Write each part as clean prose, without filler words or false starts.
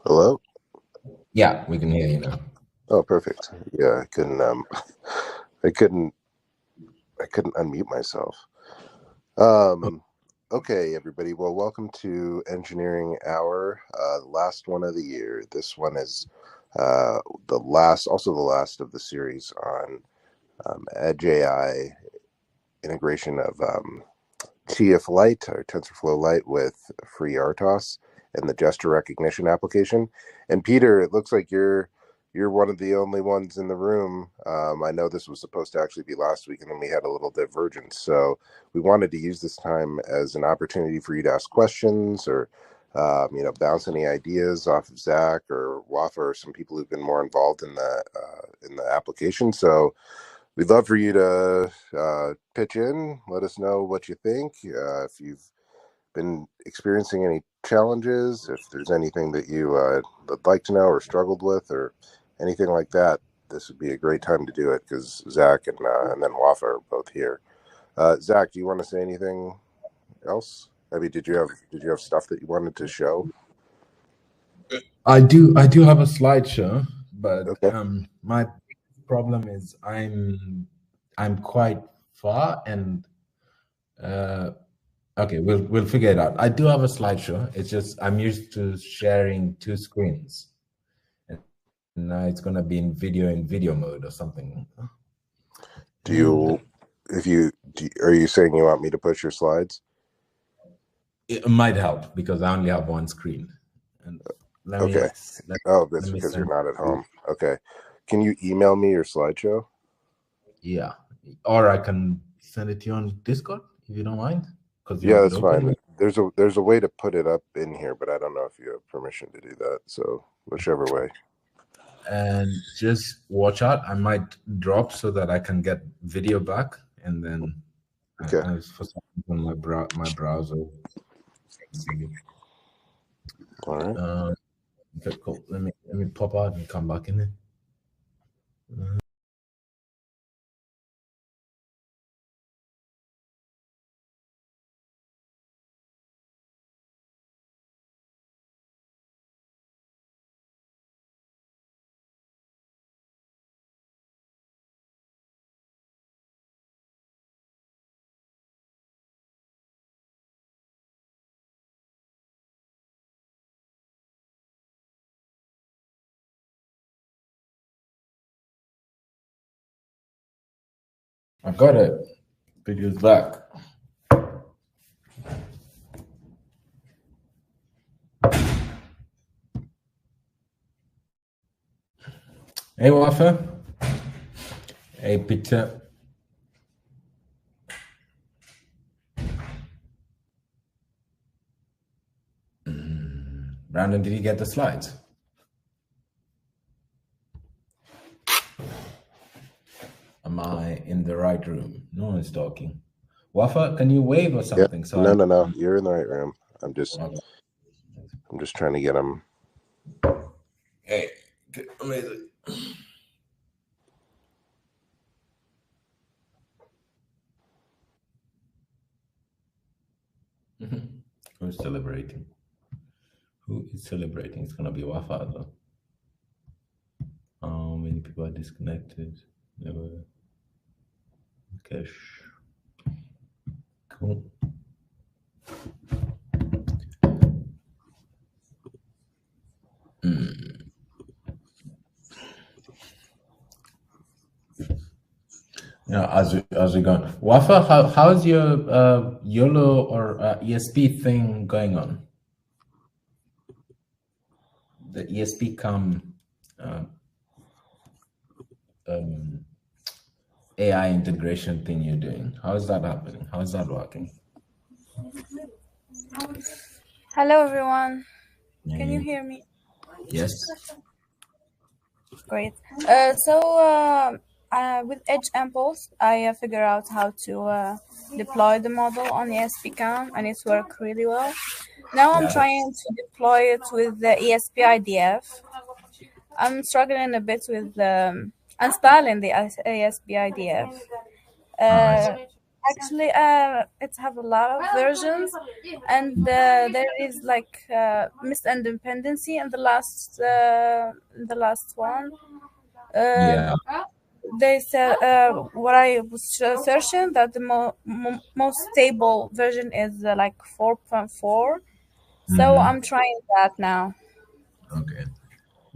Hello? Yeah, we can hear you now. Oh, perfect. Yeah, I couldn't unmute myself. Okay, everybody. Well, welcome to Engineering Hour, the last one of the year. This one is the last of the series on Edge AI integration of TF Lite or TensorFlow Lite with FreeRTOS and the gesture recognition application. And Peter, it looks like you're one of the only ones in the room. I know this was supposed to actually be last week, and then we had a little divergence. So we wanted to use this time as an opportunity for you to ask questions or bounce any ideas off of Zacck or Wafa or some people who've been more involved in the application. So we'd love for you to pitch in, let us know what you think, if you've been experiencing any challenges, if there's anything that you would like to know or struggled with or anything like that. This would be a great time to do it because Zacck and then Wafa are both here. Zacck, do you want to say anything else? I mean, did you have stuff that you wanted to show? I do have a slideshow, but Okay. my problem is I'm quite far, and okay, we'll figure it out. I do have a slideshow. It's just I'm used to sharing two screens, and now it's gonna be in video mode or something. Are you saying you want me to push your slides? It might help because I only have one screen. And Okay. That's because you're not at home. Okay. Can you email me your slideshow? Yeah. Or I can send it to you on Discord if you don't mind. Yeah, that's fine. There's a way to put it up in here, but I don't know if you have permission to do that. So whichever way. And just watch out. I might drop so that I can get video back, and then okay. For some reason my browser. All right. Okay, cool. Let me pop out and come back in it. I got it. Video's back. Hey, Wafa. Hey, Peter. Brandon, did you get the slides? Am I in the right room? No one's talking. Wafa, can you wave or something? Yeah. No. You're in the right room. I'm just trying to get them. Hey, amazing. Who's celebrating? Who is celebrating? It's gonna be Wafa though. How many people are disconnected? Never. Cache. Cool. Yeah, as we go. Wafa, how's your YOLO or ESP thing going on? The ESP AI integration thing you're doing. How is that happening? How is that working? Hello, everyone. Can you hear me? Yes. Great. With Edge Impulse, I figured out how to deploy the model on ESPCAM, and it's worked really well. Now I'm trying to deploy it with the ESP IDF. I'm struggling a bit with installing the ESP IDF. Actually, it have a lot of versions, and there is like misindependency in the last one. Yeah. They said what I was searching that the most stable version is like 4.4. So I'm trying that now. Okay.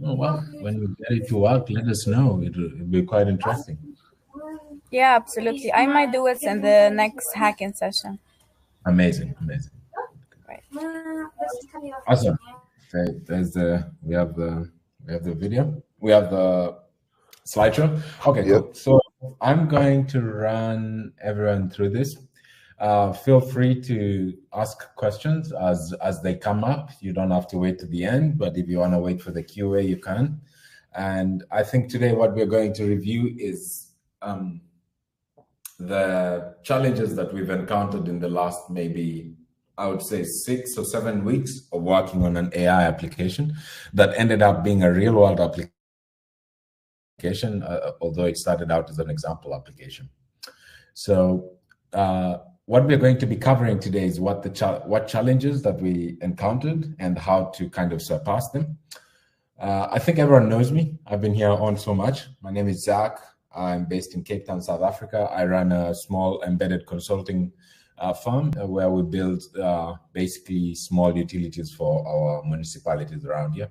Oh, well, when you get it to work, let us know. It'll be quite interesting. Yeah, absolutely. I might do it in the next hacking session. Amazing, amazing. Right. Awesome. Okay, we have the video. We have the slideshow. Okay, Yep. cool. So I'm going to run everyone through this. Feel free to ask questions as they come up. You don't have to wait to the end, but if you want to wait for the QA, you can. And I think today what we're going to review is the challenges that we've encountered in the last maybe, I would say, 6 or 7 weeks of working on an AI application that ended up being a real world application, although it started out as an example application. So what we're going to be covering today is what challenges that we encountered and how to kind of surpass them. I think everyone knows me. I've been here on so much. My name is Zacck. I'm based in Cape Town, South Africa. I run a small embedded consulting firm where we build basically small utilities for our municipalities around here.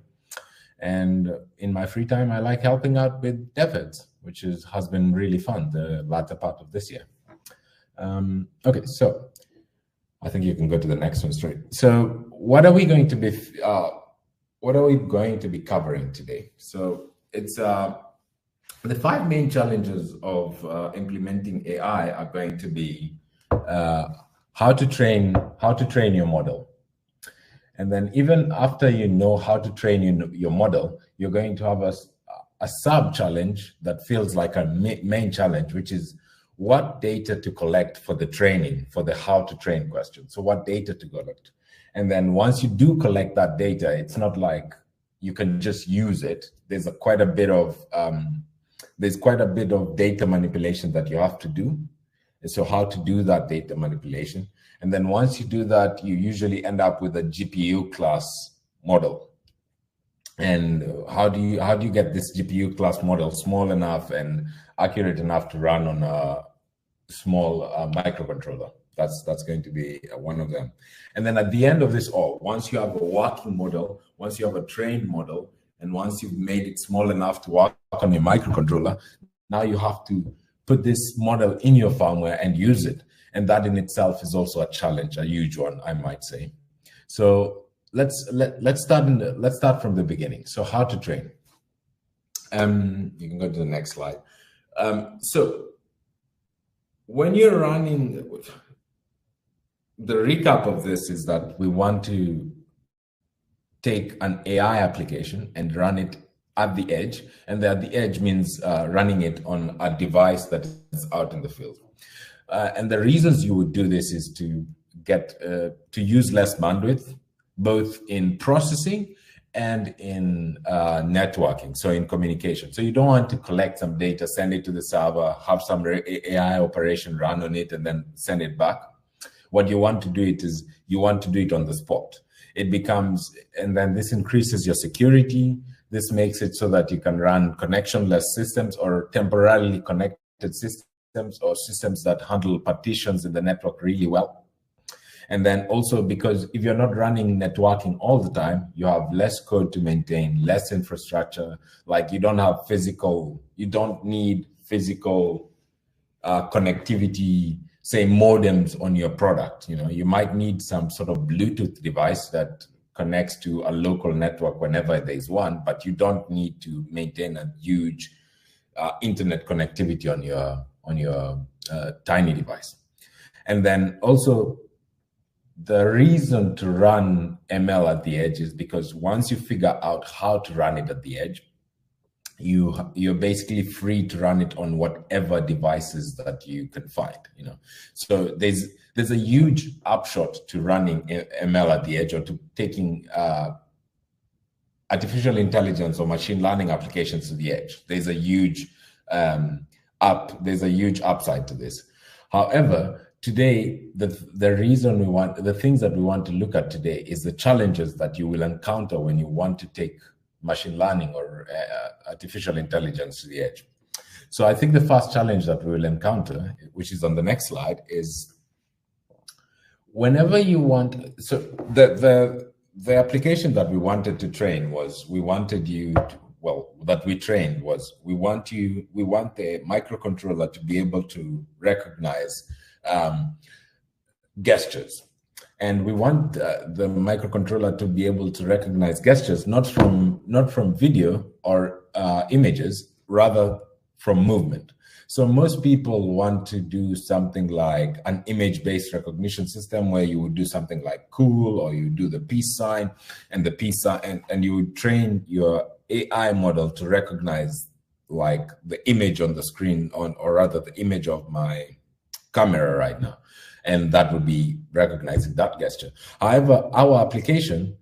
And in my free time, I like helping out with DevHeads, which has been really fun the latter part of this year. Okay, so I think you can go to the next one straight. So what are we going to be covering today? So it's the 5 main challenges of implementing AI are going to be how to train your model. And then even after you know how to train your model, you're going to have a sub-challenge that feels like a main challenge, which is what data to collect for the training, for the how to train question. So what data to collect. And then once you do collect that data, it's not like you can just use it. There's quite a bit of data manipulation that you have to do. And so how to do that data manipulation. And then once you do that, you usually end up with a GPU class model. And how do you get this GPU class model small enough and accurate enough to run on a small microcontroller? That's going to be one of them. And then at the end of this all, once you have a working model, once you have a trained model, and once you've made it small enough to work on your microcontroller, now you have to put this model in your firmware and use it. And that in itself is also a challenge, a huge one, I might say. So let's start from the beginning. So how to train? You can go to the next slide. So when you're running, the recap of this is that we want to take an AI application and run it at the edge, and at the edge means running it on a device that is out in the field. And the reasons you would do this is to get to use less bandwidth, both in processing and in networking, so in communication. So you don't want to collect some data, send it to the server, have some AI operation run on it, and then send it back. What you want to do is you want to do it on the spot. It becomes, and then this increases your security. This makes it so that you can run connectionless systems or temporarily connected systems or systems that handle partitions in the network really well. And then also because if you're not running networking all the time, you have less code to maintain, less infrastructure. Like you don't need physical connectivity, say modems on your product. You might need some sort of Bluetooth device that connects to a local network whenever there's one, but you don't need to maintain a huge internet connectivity on your tiny device. And then also the reason to run ML at the edge is because once you figure out how to run it at the edge, you're basically free to run it on whatever devices that you can find. So there's a huge upshot to running ML at the edge, or to taking artificial intelligence or machine learning applications to the edge. There's a huge upside to this. However, today, the reason we want, the things that we want to look at today is the challenges that you will encounter when you want to take machine learning or artificial intelligence to the edge. So I think the first challenge that we will encounter, which is on the next slide, is whenever you want, so the application that we wanted to train was, we wanted you to, well, that we trained was, we want the microcontroller to be able to recognize gestures. And we want the microcontroller to be able to recognize gestures, not from video or images, rather from movement. So most people want to do something like an image-based recognition system where you would do something like cool, or you do the peace sign and the peace sign, and you would train your AI model to recognize like the image on the screen, or rather the image of my camera right now. And that would be recognizing that gesture. However, our application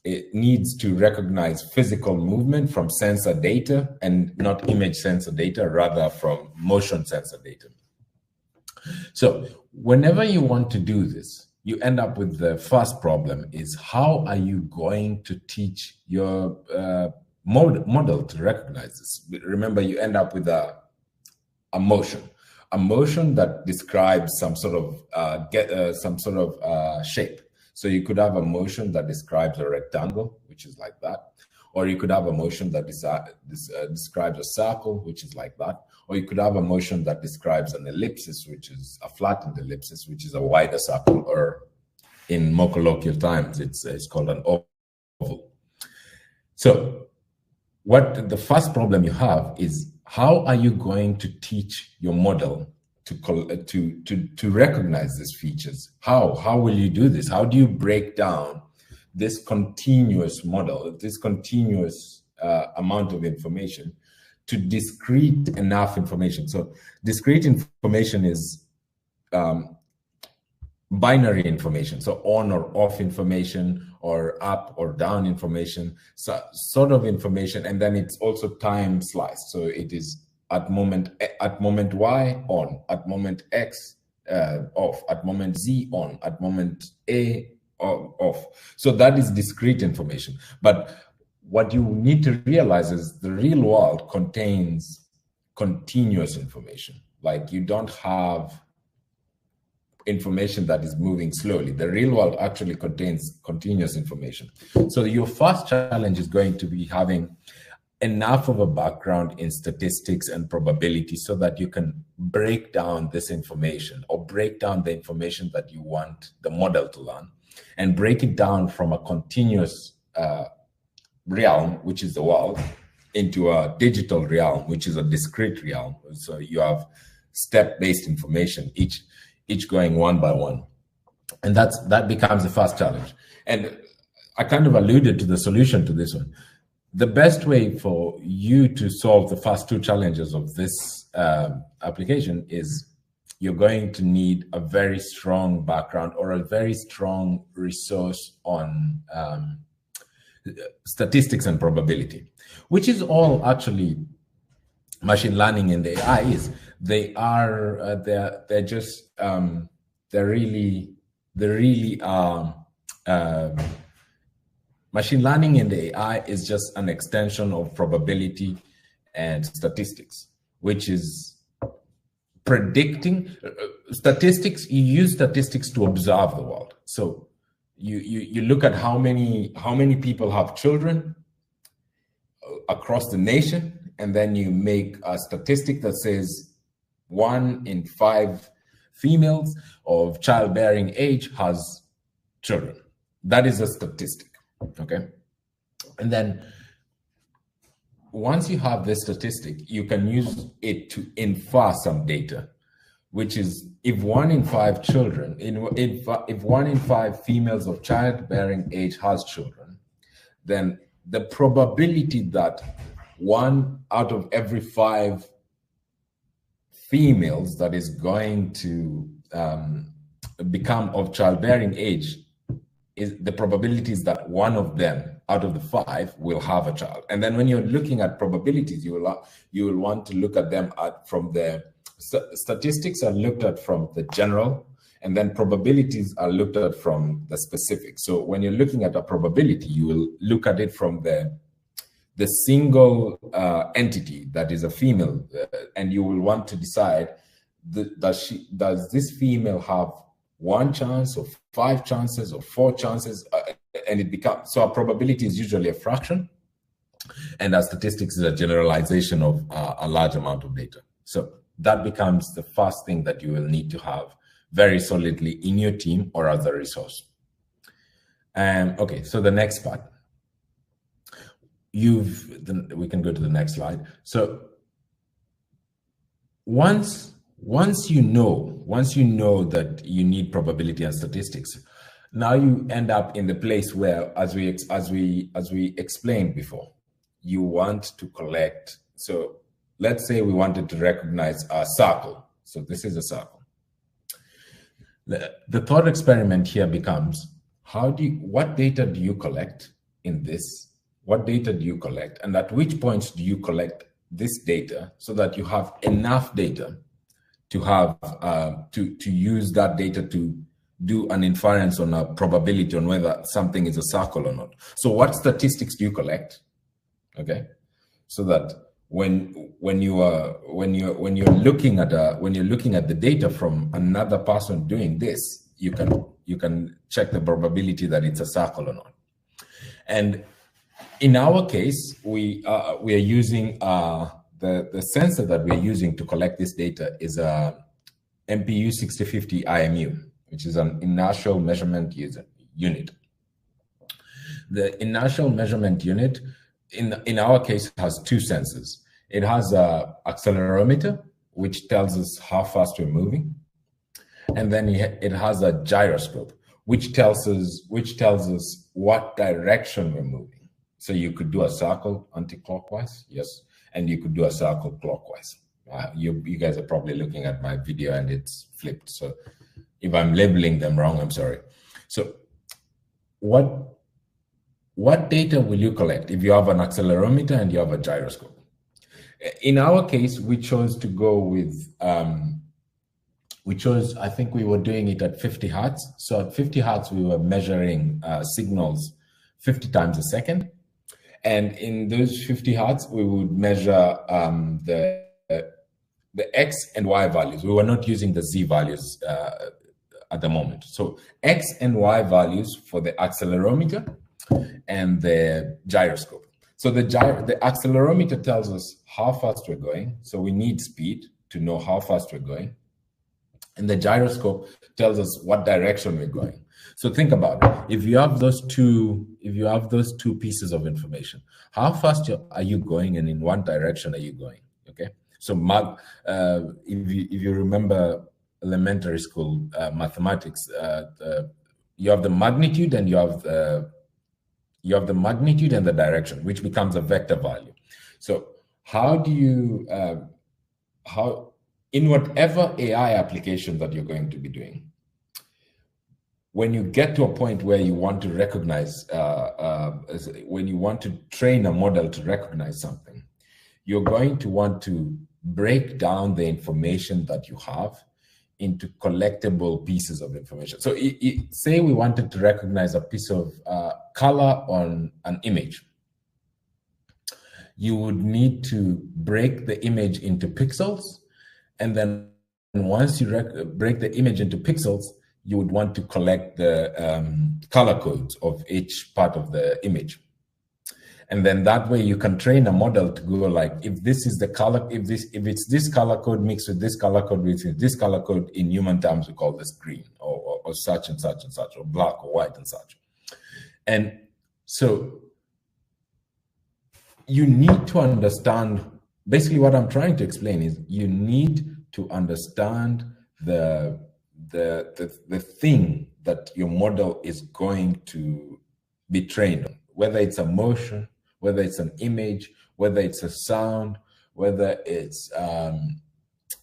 it needs to recognize physical movement from sensor data, and not image sensor data, rather from motion sensor data. So whenever you want to do this, you end up with the first problem is, how are you going to teach your model to recognize this? Remember, you end up with a motion that describes some sort of shape. So you could have a motion that describes a rectangle, which is like that, or you could have a motion that describes a circle, which is like that, or you could have a motion that describes an ellipsis, which is a flattened ellipsis, which is a wider circle, or in more colloquial times, it's called an oval. So what the first problem you have is, how are you going to teach your model to recognize these features? How will you do this? How do you break down this continuous model, this continuous amount of information, to discrete enough information? So discrete information is binary information, so on or off information, or up or down information, so sort of information, and then it's also time sliced. So it is at moment Y on, at moment X off, at moment Z on, at moment A off. So that is discrete information. But what you need to realize is the real world contains continuous information. Like, you don't have information that is moving slowly. The real world actually contains continuous information. So your first challenge is going to be having enough of a background in statistics and probability so that you can break down this information, or break down the information that you want the model to learn, and break it down from a continuous realm, which is the world, into a digital realm, which is a discrete realm. So you have step-based information, each going one by one. And that becomes the first challenge. And I kind of alluded to the solution to this one. The best way for you to solve the first two challenges of this application is, you're going to need a very strong background, or a very strong resource on statistics and probability, which is all actually machine learning and the AI is. They are they really are. Machine learning and the AI is just an extension of probability and statistics, which is predicting. Statistics, you use statistics to observe the world. So you look at how many people have children across the nation, and then you make a statistic that says 1 in 5 females of childbearing age has children. That is a statistic. Okay. And then once you have this statistic, you can use it to infer some data, which is, if 1 in 5 children, if 1 in 5 females of childbearing age has children, then the probability that 1 out of every 5 females that is going to become of childbearing age, is the probability is that 1 of them out of the 5 will have a child. And then when you're looking at probabilities, you will want to look at them from the statistics are looked at from the general, and then probabilities are looked at from the specific. So when you're looking at a probability, you will look at it from the single entity that is a female, and you will want to decide, does this female have 1 chance or 5 chances or 4 chances, and it becomes, so a probability is usually a fraction, and our statistics is a generalization of a large amount of data. So that becomes the first thing that you will need to have very solidly in your team or as a resource. Okay, so the next part. We can go to the next slide. So once you know that you need probability and statistics, now you end up in the place where, as we explained before, you want to collect. So let's say we wanted to recognize a circle. So this is a circle. The thought experiment here becomes, what data do you collect in this? What data do you collect? And at which points do you collect this data so that you have enough data to have to use that data to do an inference on a probability on whether something is a circle or not. So what statistics do you collect? Okay, so that when you're looking at the data from another person doing this, you can check the probability that it's a circle or not. And in our case, we are using the sensor that we're using to collect this data is a MPU 6050 IMU, which is an inertial measurement unit. The inertial measurement unit, in our case, has 2 sensors. It has an accelerometer, which tells us how fast we're moving, and then it has a gyroscope, which tells us what direction we're moving. So you could do a circle anti-clockwise, yes, and you could do a circle clockwise. You guys are probably looking at my video and it's flipped. So if I'm labeling them wrong, I'm sorry. So what data will you collect if you have an accelerometer and you have a gyroscope? In our case, we chose to go with, I think we were doing it at 50 hertz. So at 50 hertz, we were measuring signals 50 times a second. And in those 50 hertz, we would measure the X and Y values. We were not using the Z values at the moment. So X and Y values for the accelerometer and the gyroscope. So the accelerometer tells us how fast we're going. So we need speed to know how fast we're going. And the gyroscope tells us what direction we're going. So think about it. If you have those two pieces of information, how fast are you going and in what direction are you going? Okay. So if you remember elementary school mathematics, you have the magnitude and you have the magnitude and the direction, which becomes a vector value. So how do you in whatever AI application that you're going to be doing, when you get to a point where you want to recognize, when you want to train a model to recognize something, you're going to want to break down the information that you have into collectible pieces of information. So say we wanted to recognize a piece of color on an image. You would need to break the image into pixels. And then once you break the image into pixels, you would want to collect the color codes of each part of the image. And then that way you can train a model to go like, if this is the color, if it's this color code mixed with this color code, with this color code, in human terms, we call this green or such and such and such, or black or white and such. And so you need to understand, basically what I'm trying to explain is you need to understand the thing that your model is going to be trained on, whether it's a motion, whether it's an image, whether it's a sound, whether it's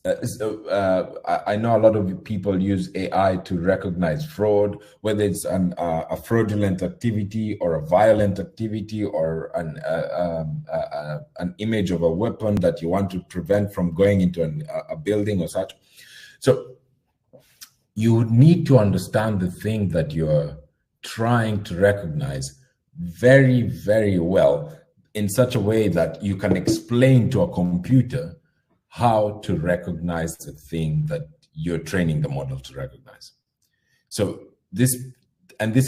I know a lot of people use AI to recognize fraud, whether it's a fraudulent activity or a violent activity or an image of a weapon that you want to prevent from going into a building or such. So you need to understand the thing that you're trying to recognize very, very well in such a way that you can explain to a computer how to recognize the thing that you're training the model to recognize. So this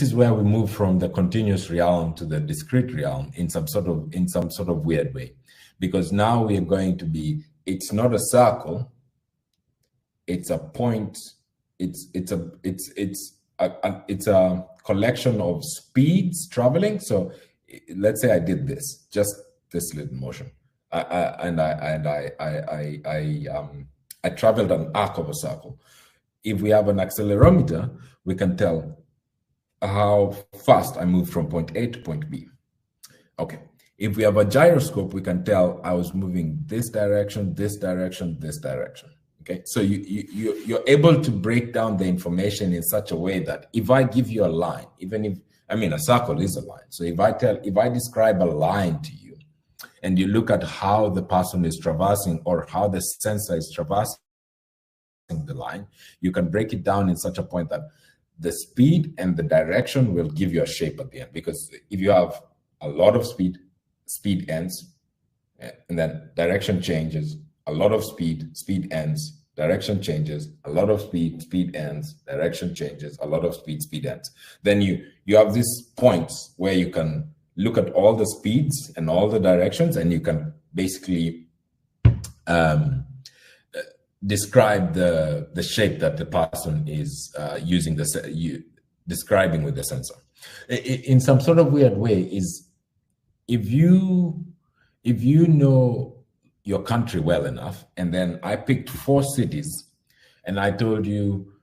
is where we move from the continuous realm to the discrete realm in some sort of weird way, because now we are going to be, it's not a circle, it's a point, it's a collection of speeds traveling. So let's say I did this, just this little motion. I traveled an arc of a circle. If we have an accelerometer, we can tell how fast I moved from point A to point B. Okay. If we have a gyroscope, we can tell I was moving this direction, this direction, this direction. Okay. So you're able to break down the information in such a way that if I give you a line, even if, I mean, a circle is a line. So if I describe a line to you, and you look at how the person is traversing or how the sensor is traversing the line, you can break it down in such a point that the speed and the direction will give you a shape at the end. Because if you have a lot of speed, speed ends, and then direction changes, a lot of speed, speed ends, direction changes, a lot of speed, speed ends, direction changes, a lot of speed, speed ends. Then you have these points where you can look at all the speeds and all the directions, and you can basically describe the shape that the person is using describing with the sensor. In some sort of weird way, is if you know your country well enough, and then I picked 4 cities, and I told you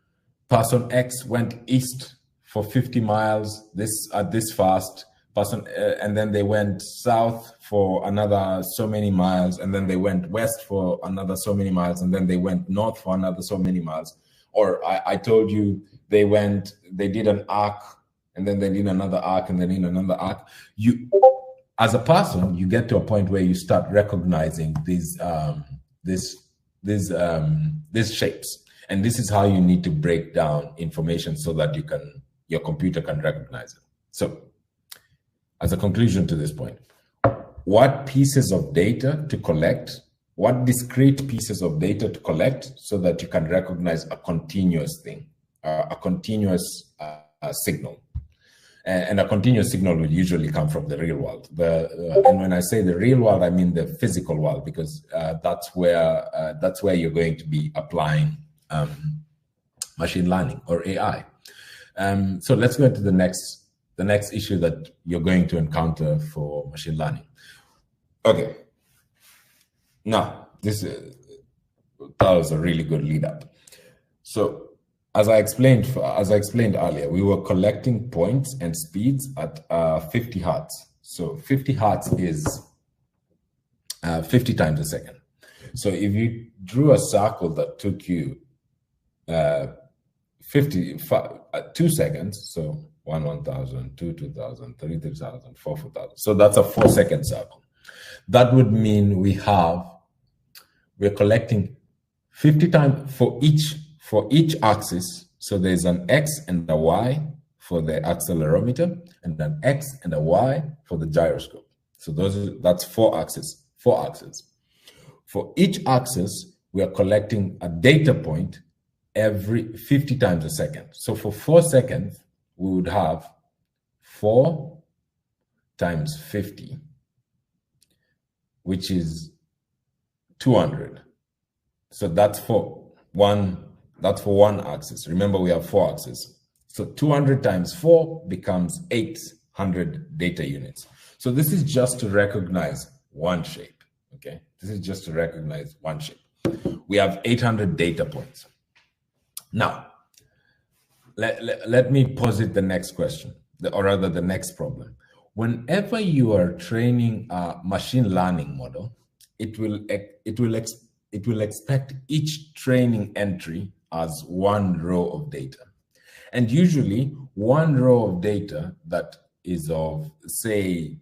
person X went east for 50 miles this fast. Person, and then they went south for another so many miles, and then they went west for another so many miles, and then they went north for another so many miles. Or I told you they did an arc, and then they did another arc, and then in another arc. You, as a person, you get to a point where you start recognizing these shapes, and this is how you need to break down information so that your computer can recognize it. So, as a conclusion to this point, what pieces of data to collect, what discrete pieces of data to collect so that you can recognize a continuous thing, a continuous signal. And a continuous signal will usually come from the real world. And when I say the real world, I mean the physical world, because that's where you're going to be applying machine learning or AI. So let's go into the next issue that you're going to encounter for machine learning. Okay. Now, that was a really good lead up. So as I explained earlier, we were collecting points and speeds at 50 hertz. So 50 hertz is 50 times a second. So if you drew a circle that took you 2 seconds, so 1,000, 2,000, 3,000, 4,000. So that's a 4-second circle. That would mean we're collecting 50 times for each axis. So there's an X and a Y for the accelerometer, and an X and a Y for the gyroscope. So that's 4 axes. For each axis, we are collecting a data point every 50 times a second. So for 4 seconds, we would have 4 times 50, which is 200. So that's for one axis. Remember, we have 4 axes. So 200 times 4 becomes 800 data units. So this is just to recognize one shape, okay? This is just to recognize one shape. We have 800 data points. Now, let me posit the next question, or rather the next problem. Whenever you are training a machine learning model, it will it will expect each training entry as one row of data. And usually one row of data that is of, say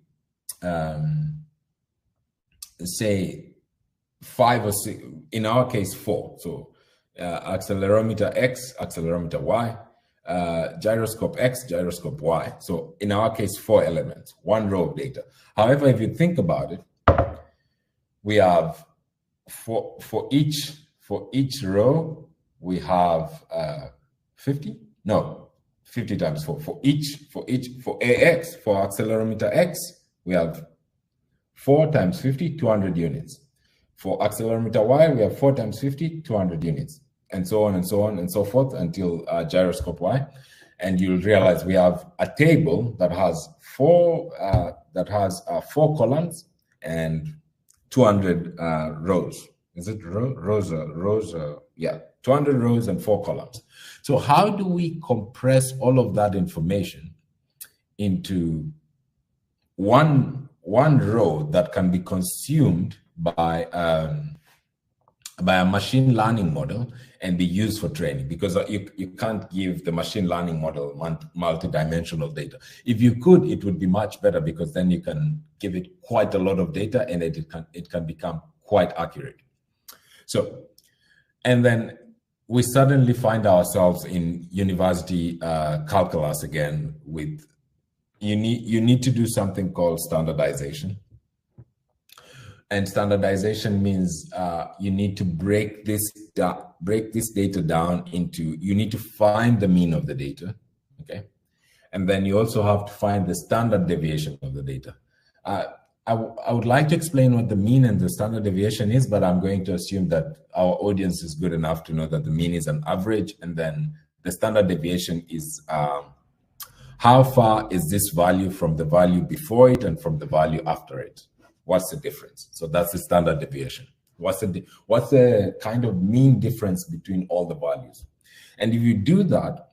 5 or 6, in our case 4. So accelerometer X, accelerometer Y, gyroscope X, gyroscope Y. So in our case, 4 elements, one row of data. However, if you think about it, we have for each row, we have 50? No, 50 times 4. For AX, for accelerometer X, we have 4 times 50, 200 units. For accelerometer Y, we have 4 times 50, 200 units, and so on and so on and so forth until gyroscope Y. And you'll realize we have a table that has 4 columns and 200 rows. Is it rows? Yeah, 200 rows and 4 columns. So how do we compress all of that information into one row that can be consumed by a machine learning model and be used for training? Because you can't give the machine learning model multi-dimensional data. If you could, it would be much better, because then you can give it quite a lot of data and it can become quite accurate. So, and then we suddenly find ourselves in university calculus again with, you need to do something called standardization. And standardization means you need to break this data down into, you need to find the mean of the data, okay? And then you also have to find the standard deviation of the data. I would like to explain what the mean and the standard deviation is, but I'm going to assume that our audience is good enough to know that the mean is an average, and then the standard deviation is how far is this value from the value before it and from the value after it? What's the difference? So that's the standard deviation. What's the kind of mean difference between all the values? And if you do that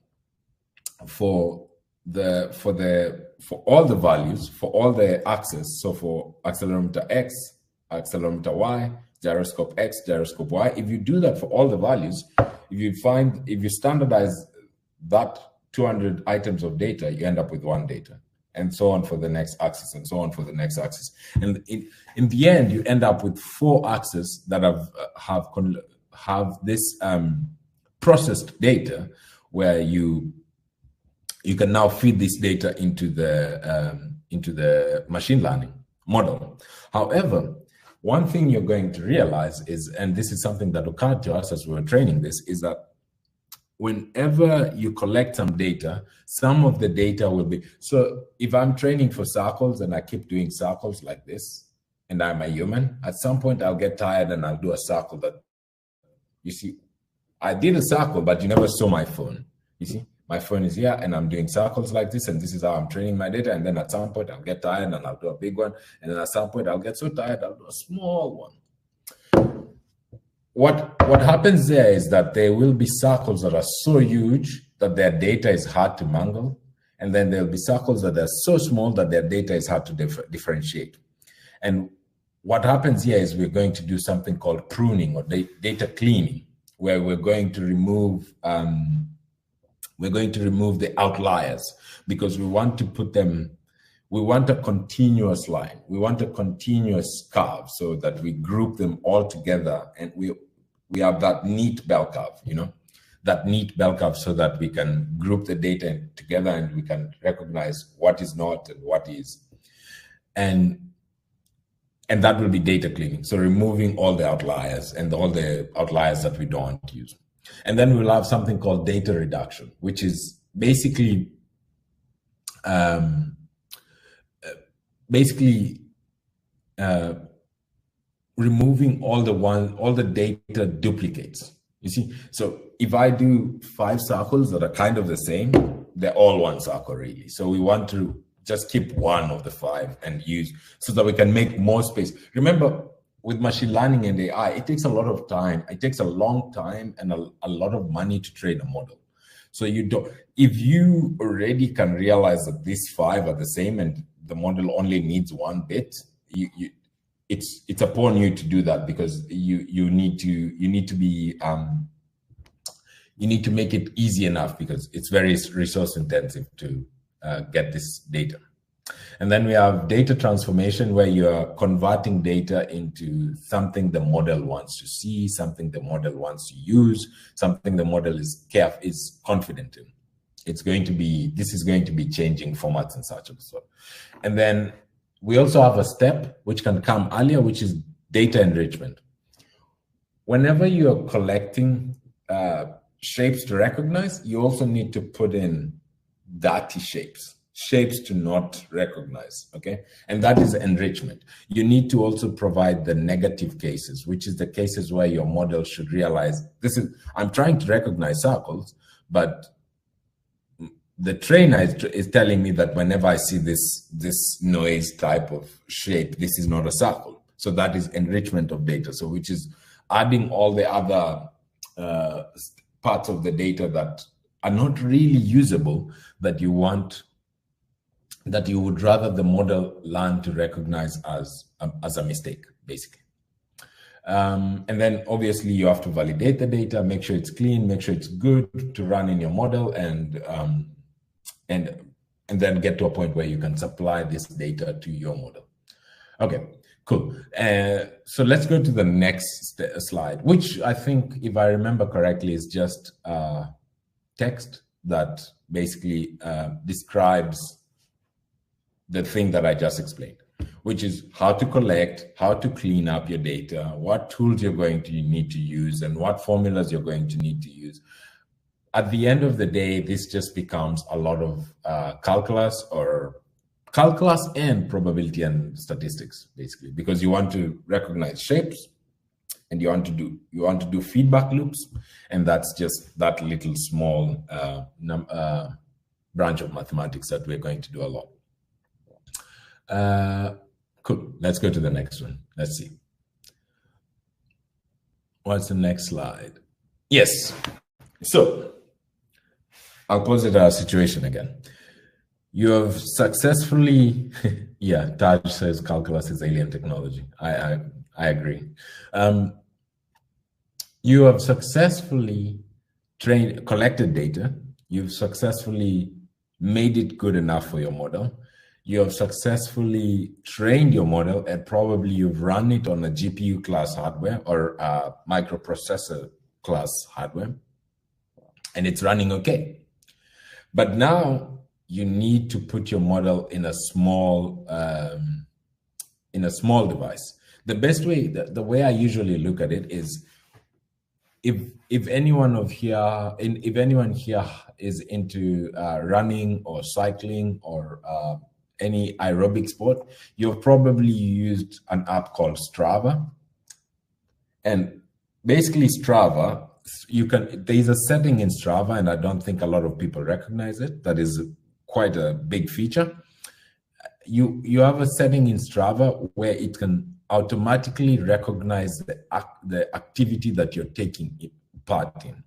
for all the values, for all the axes, so for accelerometer X, accelerometer Y, gyroscope X, gyroscope Y, if you do that for all the values, if you standardize that 200 items of data, you end up with one data, and so on for the next axis, and so on for the next axis. And in the end, you end up with 4 axes that have this processed data, where you can now feed this data into the machine learning model. However, one thing you're going to realize is, and this is something that occurred to us as we were training this, is that whenever you collect some data, some of the data will be, so if I'm training for circles and I keep doing circles like this, and I'm a human, at some point I'll get tired and I'll do a circle that, you see, I did a circle, but you never saw my phone. You see, my phone is here and I'm doing circles like this, and this is how I'm training my data. And then at some point I'll get tired and I'll do a big one. And then at some point I'll get so tired, I'll do a small one. What happens there is that there will be circles that are so huge that their data is hard to mangle. And then there'll be circles that are so small that their data is hard to differentiate. And what happens here is we're going to do something called pruning or data cleaning, where we're going to remove the outliers, because we want to put them, we want a continuous line. We want a continuous curve, so that we group them all together and we have that neat bell curve, you know, that neat bell curve, so that we can group the data together and we can recognize what is not and what is. And that will be data cleaning. So removing all the outliers and all the outliers that we don't want to use. And then we'll have something called data reduction, which is basically removing all the data duplicates. You see, so if I do 5 circles that are kind of the same, they're all one circle really. So we want to just keep one of the 5 and use, so that we can make more space. Remember, with machine learning and AI, it takes a lot of time. It takes a long time and a lot of money to train a model. So if you already can realize that these 5 are the same and the model only needs 1 bit, it's upon you to do that, because you need to make it easy enough, because it's very resource intensive to get this data. And then we have data transformation, where you are converting data into something the model wants to see, something the model wants to use, something the model is confident in. This is going to be changing formats and such and so. And then we also have a step which can come earlier, which is data enrichment. Whenever you are collecting shapes to recognize, you also need to put in dirty shapes to not recognize, okay? And that is enrichment. You need to also provide the negative cases, which is the cases where your model should realize, I'm trying to recognize circles, but the trainer is telling me that whenever I see this noise type of shape, this is not a circle. So that is enrichment of data. So which is adding all the other parts of the data that are not really usable, that you would rather the model learn to recognize as a mistake, basically. And then obviously you have to validate the data, make sure it's clean, make sure it's good to run in your model, and then get to a point where you can supply this data to your model. Okay, cool. So let's go to the next slide, which I think, if I remember correctly, is just text that basically describes the thing that I just explained, which is how to collect, how to clean up your data, what tools you're going to need to use, and what formulas you're going to need to use. At the end of the day, this just becomes a lot of calculus and probability and statistics, basically, because you want to recognize shapes, and you want to do feedback loops, and that's just that little small branch of mathematics that we're going to do a lot. Cool. Let's go to the next one. Let's see. What's the next slide? Yes. So I'll pose it a situation again. You have successfully, yeah, Taj says calculus is alien technology. I agree. You have successfully collected data. You've successfully made it good enough for your model. You have successfully trained your model, and probably you've run it on a GPU class hardware or a microprocessor class hardware, and it's running okay. But now you need to put your model in a small device. The best way, the way I usually look at it is, if anyone here is into running or cycling or any aerobic sport, you've probably used an app called Strava. And basically Strava, there's a setting in Strava, and I don't think a lot of people recognize it. That is quite a big feature. You have a setting in Strava where it can automatically recognize the activity that you're taking part in.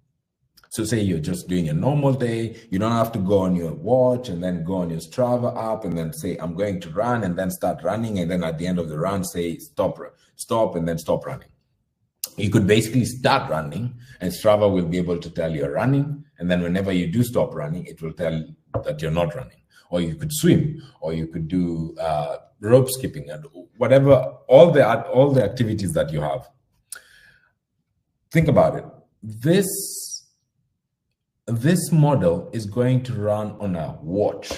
So say you're just doing a normal day, you don't have to go on your watch and then go on your Strava app and then say, I'm going to run, and then start running. And then at the end of the run, say, stop, and then stop running. You could basically start running, and Strava will be able to tell you're running. And then whenever you do stop running, it will tell you that you're not running. Or you could swim, or you could do rope skipping, and whatever, all the activities that you have. Think about it. This model is going to run on a watch,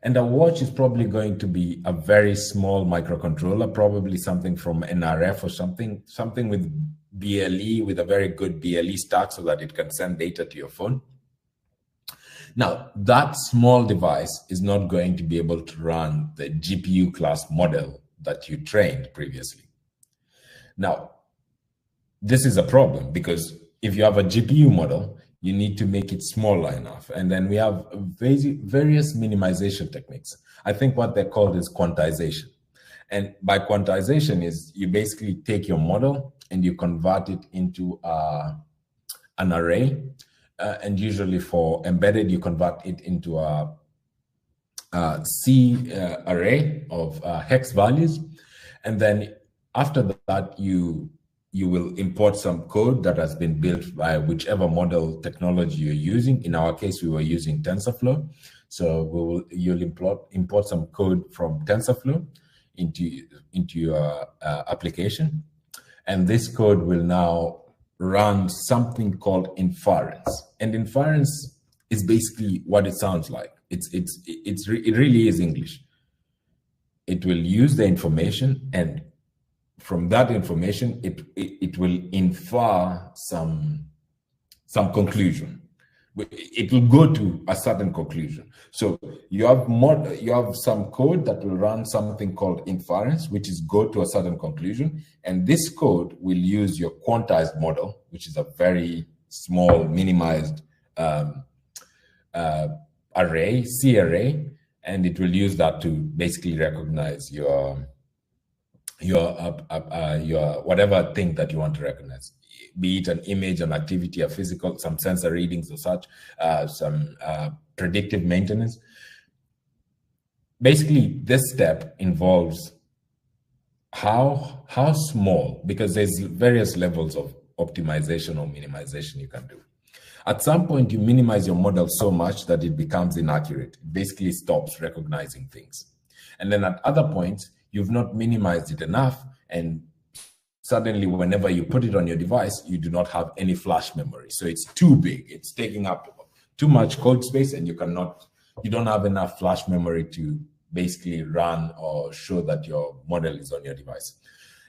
and a watch is probably going to be a very small microcontroller, probably something from NRF or something with BLE, with a very good BLE stack, so that it can send data to your phone. Now, that small device is not going to be able to run the GPU class model that you trained previously. Now, this is a problem, because if you have a GPU model, you need to make it smaller enough. And then we have various minimization techniques. I think what they're called is quantization. And by quantization is you basically take your model and you convert it into an array. And usually for embedded, you convert it into a C array of hex values. And then After that, you will import some code that has been built by whichever model technology you're using. In our case, we were using TensorFlow. So you'll import some code from TensorFlow into your application. And this code will now run something called inference. And inference is basically what it sounds like. It really is English. It will use the information, and from that information, it will infer some conclusion. It will go to a certain conclusion. So you have some code that will run something called inference, which is go to a certain conclusion. And this code will use your quantized model, which is a very small, minimized array, C array, and it will use that to basically recognize your whatever thing that you want to recognize, be it an image, an activity, a physical, some sensor readings or such, some predictive maintenance. Basically, this step involves how small, because there's various levels of optimization or minimization you can do. At some point, you minimize your model so much that it becomes inaccurate. It basically stops recognizing things. And then at other points, you've not minimized it enough, and suddenly whenever you put it on your device, you do not have any flash memory. So it's too big. It's taking up too much code space, and you don't have enough flash memory to basically run or show that your model is on your device.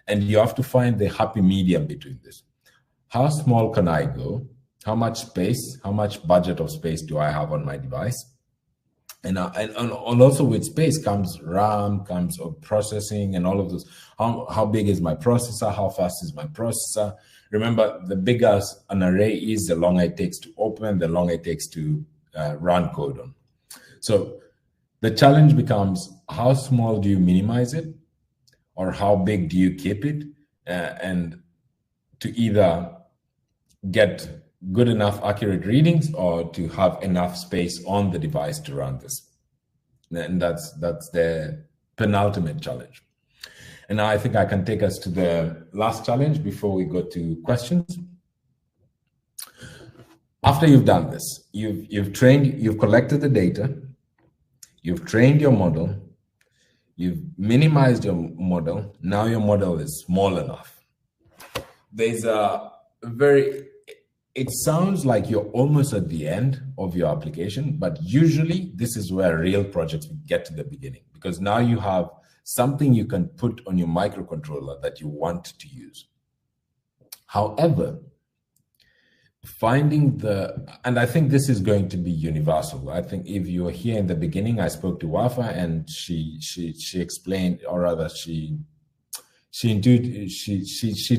And you have to find the happy medium between this. How small can I go? How much space, how much budget of space do I have on my device? And also with space comes RAM, comes processing, and all of those. How big is my processor? How fast is my processor? Remember, the bigger an array is, the longer it takes to open, the longer it takes to run code on. So the challenge becomes, how small do you minimize it, or how big do you keep it, and to either get good enough accurate readings or to have enough space on the device to run this. And that's the penultimate challenge. And now I think I can take us to the last challenge before we go to questions. After you've done this, you've collected the data, you've trained your model, you've minimized your model. Now your model is small enough. There's it sounds like you're almost at the end of your application, but usually this is where real projects get to the beginning, because now you have something you can put on your microcontroller that you want to use. However, and I think this is going to be universal. I think if you were here in the beginning, I spoke to Wafa, and she explained, or rather she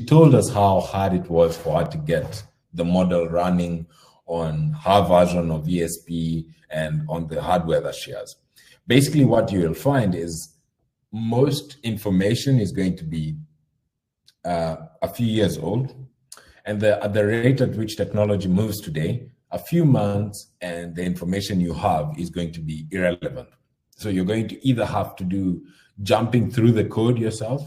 told us how hard it was for her to get the model running on her version of ESP and on the hardware that she has. Basically, what you will find is most information is going to be a few years old, and at the rate at which technology moves today, a few months and the information you have is going to be irrelevant. So you're going to either have to do jumping through the code yourself,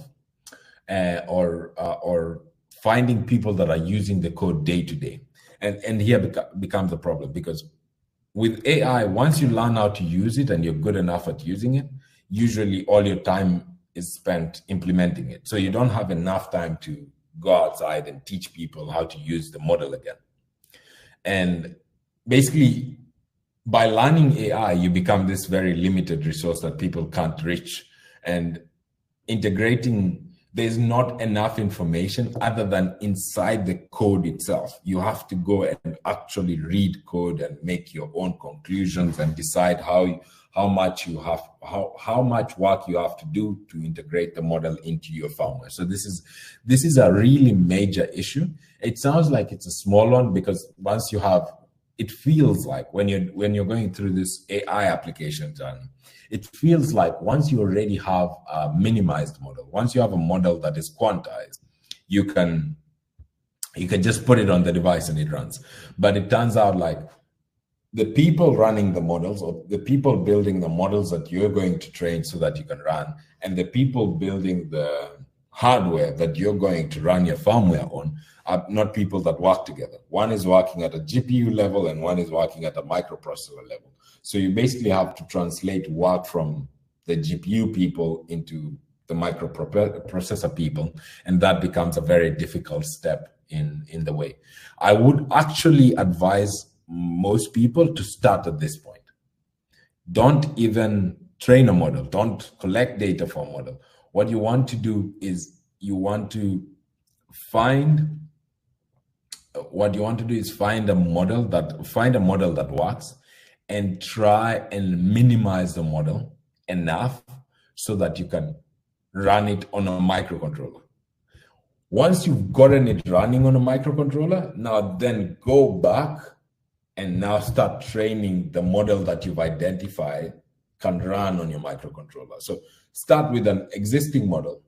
or finding people that are using the code day to day. And here becomes a problem, because with AI, once you learn how to use it and you're good enough at using it, usually all your time is spent implementing it. So you don't have enough time to go outside and teach people how to use the model again. And basically, by learning AI, you become this very limited resource that people can't reach. And integrating, there's not enough information other than inside the code itself. You have to go and actually read code and make your own conclusions and decide how much work you have to do to integrate the model into your firmware. So this is a really major issue. It sounds like it's a small one, because once you have, it feels like when you're going through this AI application journey, it feels like once you already have a minimized model, once you have a model that is quantized, you can just put it on the device and it runs. But it turns out like the people running the models, or the people building the models that you're going to train so that you can run, and the people building the hardware that you're going to run your firmware on are not people that work together. One is working at a GPU level and one is working at a microprocessor level. So you basically have to translate work from the GPU people into the microprocessor people, and that becomes a very difficult step in the way. I would actually advise most people to start at this point. Don't even train a model, don't collect data for a model. What you want to do is you want to find a model that works and try and minimize the model enough so that you can run it on a microcontroller. Once you've gotten it running on a microcontroller, now then go back and now start training the model that you've identified can run on your microcontroller. So start with an existing model,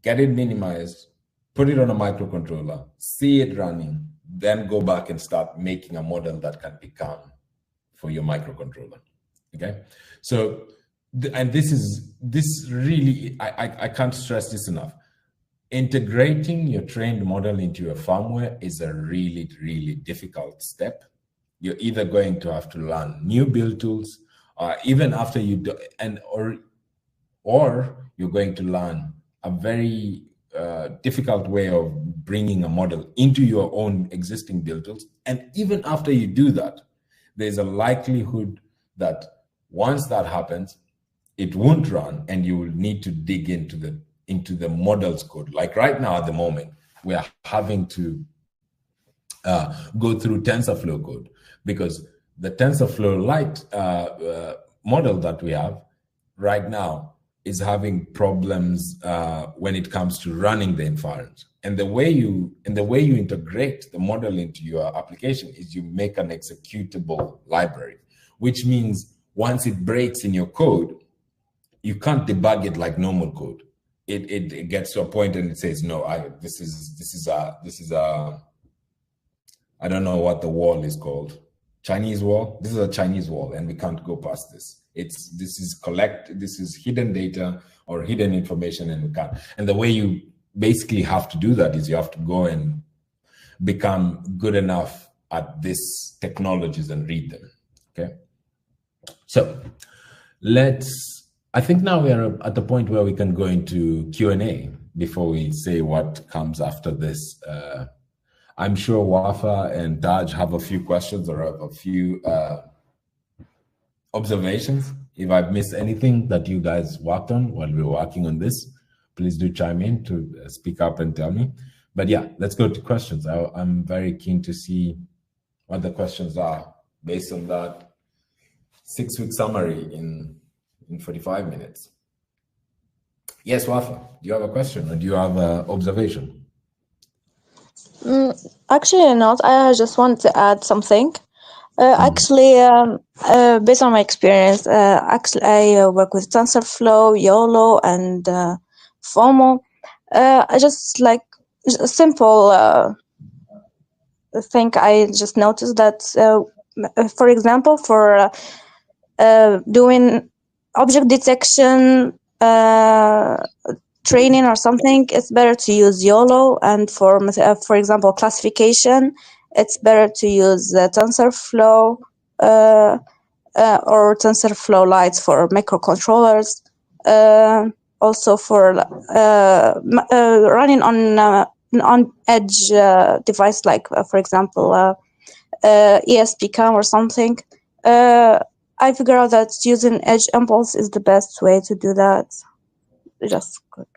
get it minimized, put it on a microcontroller, see it running, then go back and start making a model that can become for your microcontroller. Okay, so and this really, I can't stress this enough. Integrating your trained model into your firmware is a really, really difficult step. You're either going to have to learn new build tools, even after you do, or you're going to learn a very difficult way of bringing a model into your own existing build tools. And even after you do that, there's a likelihood that once that happens, it won't run, and you will need to dig into the model's code. Like right now at the moment, we are having to go through TensorFlow code, because the TensorFlow Lite model that we have right now is having problems when it comes to running the inference. And the way you integrate the model into your application is you make an executable library, which means once it breaks in your code, you can't debug it like normal code. It gets to a point and it says, no, this is a I don't know what the wall is called. Chinese wall. This is a Chinese wall, and we can't go past this. This is hidden data or hidden information, and we can't. And the way you basically have to do that is you have to go and become good enough at these technologies and read them. Okay. So I think now we are at the point where we can go into Q&A before we say what comes after this. I'm sure Wafa and Taj have a few questions or a few observations. If I've missed anything that you guys worked on while we were working on this, please do chime in to speak up and tell me. But yeah, let's go to questions. I'm very keen to see what the questions are based on that 6-week summary in 45 minutes. Yes, Wafa, do you have a question or do you have an observation? Actually not. I just want to add something. Actually, based on my experience, actually I work with TensorFlow, YOLO, and FOMO. I just like a simple thing. I just noticed that, for example, for doing object detection, training or something, it's better to use YOLO, and for example classification, it's better to use TensorFlow or TensorFlow Lite for microcontrollers. Also for running on edge device, like for example ESPCAM or something. I figure out that using edge impulse is the best way to do that. Just quick.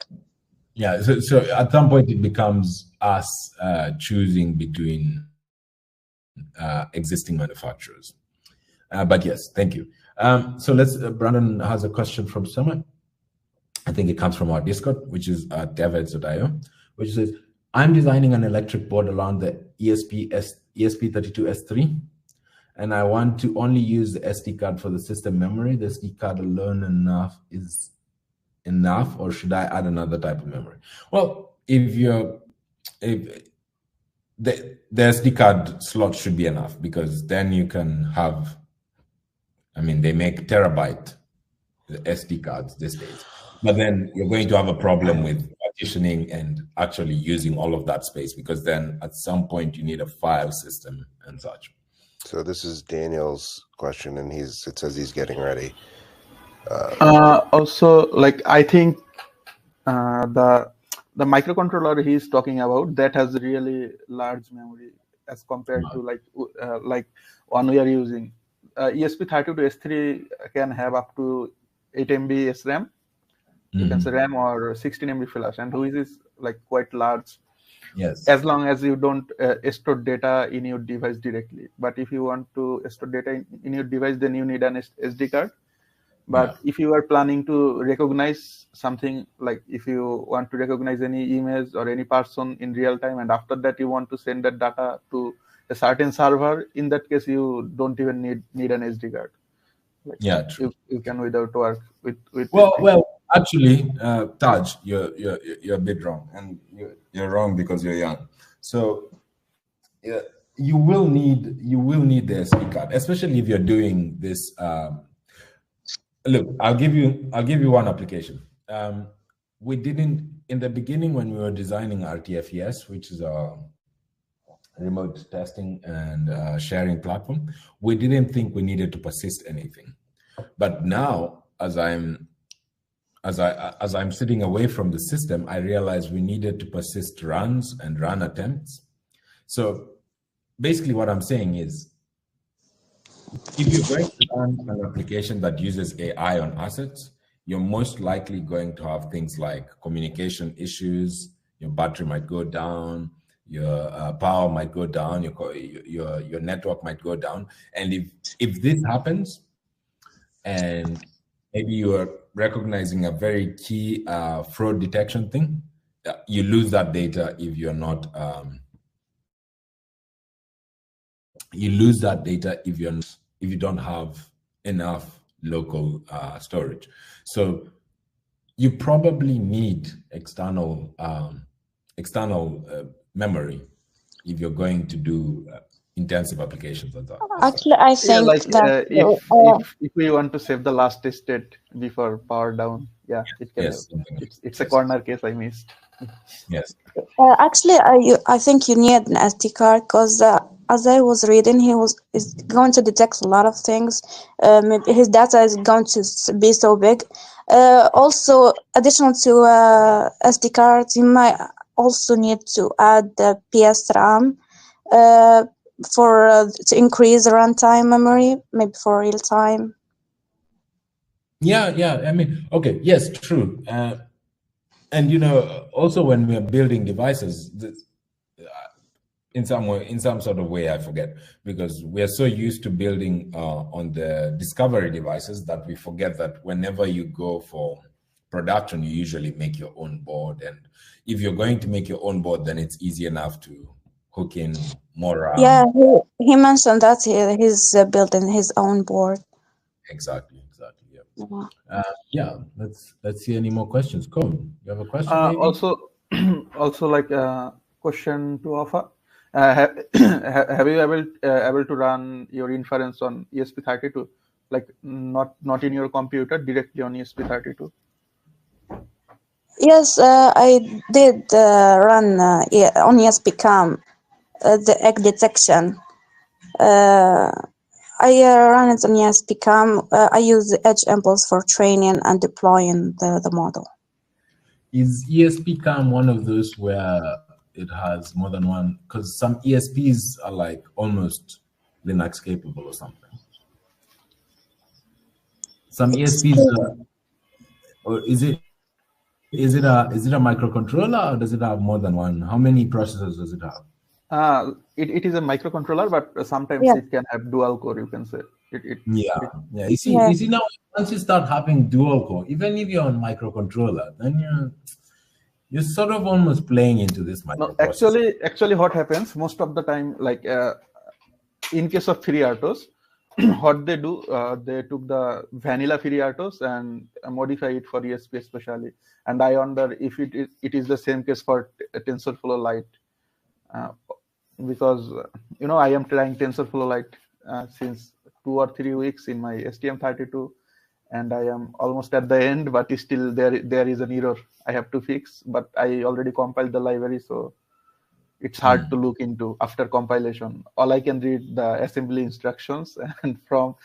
Yeah, so at some point it becomes us choosing between existing manufacturers. But yes, thank you. So Brandon has a question from someone. I think it comes from our Discord, which is dev@io, which says, I'm designing an electric board around the ESP32S3, and I want to only use the SD card for the system memory. The SD card alone is enough, or should I add another type of memory? Well, if the SD card slot should be enough, because then you can have, I mean, they make terabyte SD cards these days, but then you're going to have a problem with what partitioning and actually using all of that space, because then at some point you need a file system and such. So this is Daniel's question, and it says he's getting ready. Also, like I think the microcontroller he's talking about, that has really large memory as compared to like one we are using. ESP32S3 can have up to 8 MB SRAM. You can say RAM or 16 MB flash, and which is like quite large. Yes. As long as you don't store data in your device directly. But if you want to store data in your device, then you need an SD card. But if you are planning to recognize something, like if you want to recognize any image or any person in real time, and after that you want to send that data to a certain server, in that case you don't even need an SD card. Like, yeah, true. You can without work with. Well, actually, Taj, you're a bit wrong, and you're wrong because you're young. So you will need the SD card, especially if you're doing this. Look, I'll give you one application. We didn't, in the beginning when we were designing RTFES, which is a remote testing and sharing platform, we didn't think we needed to persist anything. But now, as I'm sitting away from the system, I realized we needed to persist runs and run attempts. So basically what I'm saying is, if you're going to run an application that uses AI on assets, you're most likely going to have things like communication issues, your battery might go down, your power might go down, your network might go down. And if this happens, and maybe you're recognizing a very key fraud detection thing, you lose that data if you're not, you lose that data if you don't have enough local storage. So you probably need external memory if you're going to do intensive applications like that. Actually, I think if we want to save the last state before power down, yeah, it can. Yes, it's a corner case I missed. Yes. Actually, I think you need an SD card, because as I was reading, is going to detect a lot of things. Maybe his data is going to be so big. Also, additional to SD cards, you might also need to add the PSRAM to increase runtime memory, maybe for real time. Yeah. I mean, okay, yes, true. And also when we are building devices, in some sort of way, I forget, because we are so used to building on the discovery devices that we forget that whenever you go for production, you usually make your own board. And if you're going to make your own board, then it's easy enough to hook in more RAM. Yeah, he mentioned that he's building his own board. Exactly. Yeah. Let's see any more questions. Cool. You have a question? Also, like question to Wafa. Have you able to run your inference on ESP32, like not in your computer, directly on ESP32? Yes, I did run on ESP-CAM the egg detection. I run it on ESP-CAM. I use the edge impulse for training and deploying the model. Is ESP-CAM one of those where it has more than one? Because some ESPs are like almost Linux capable or something. Some ESPs or is it a microcontroller, or does it have more than one? How many processors does it have? It is a microcontroller, but sometimes it can have dual core, you can say. You see now, once you start having dual core, even if you're on microcontroller, then you're sort of almost playing into this microprocessor. No, actually what happens most of the time, like in case of FreeRTOS, what they do, they took the vanilla FreeRTOS and modify it for ESP especially. And I wonder if it is the same case for TensorFlow Lite. Because I am trying TensorFlow Lite since 2 or 3 weeks in my STM32, and I am almost at the end, but still there is an error I have to fix. But I already compiled the library, so it's hard to look into after compilation. All I can read the assembly instructions, and from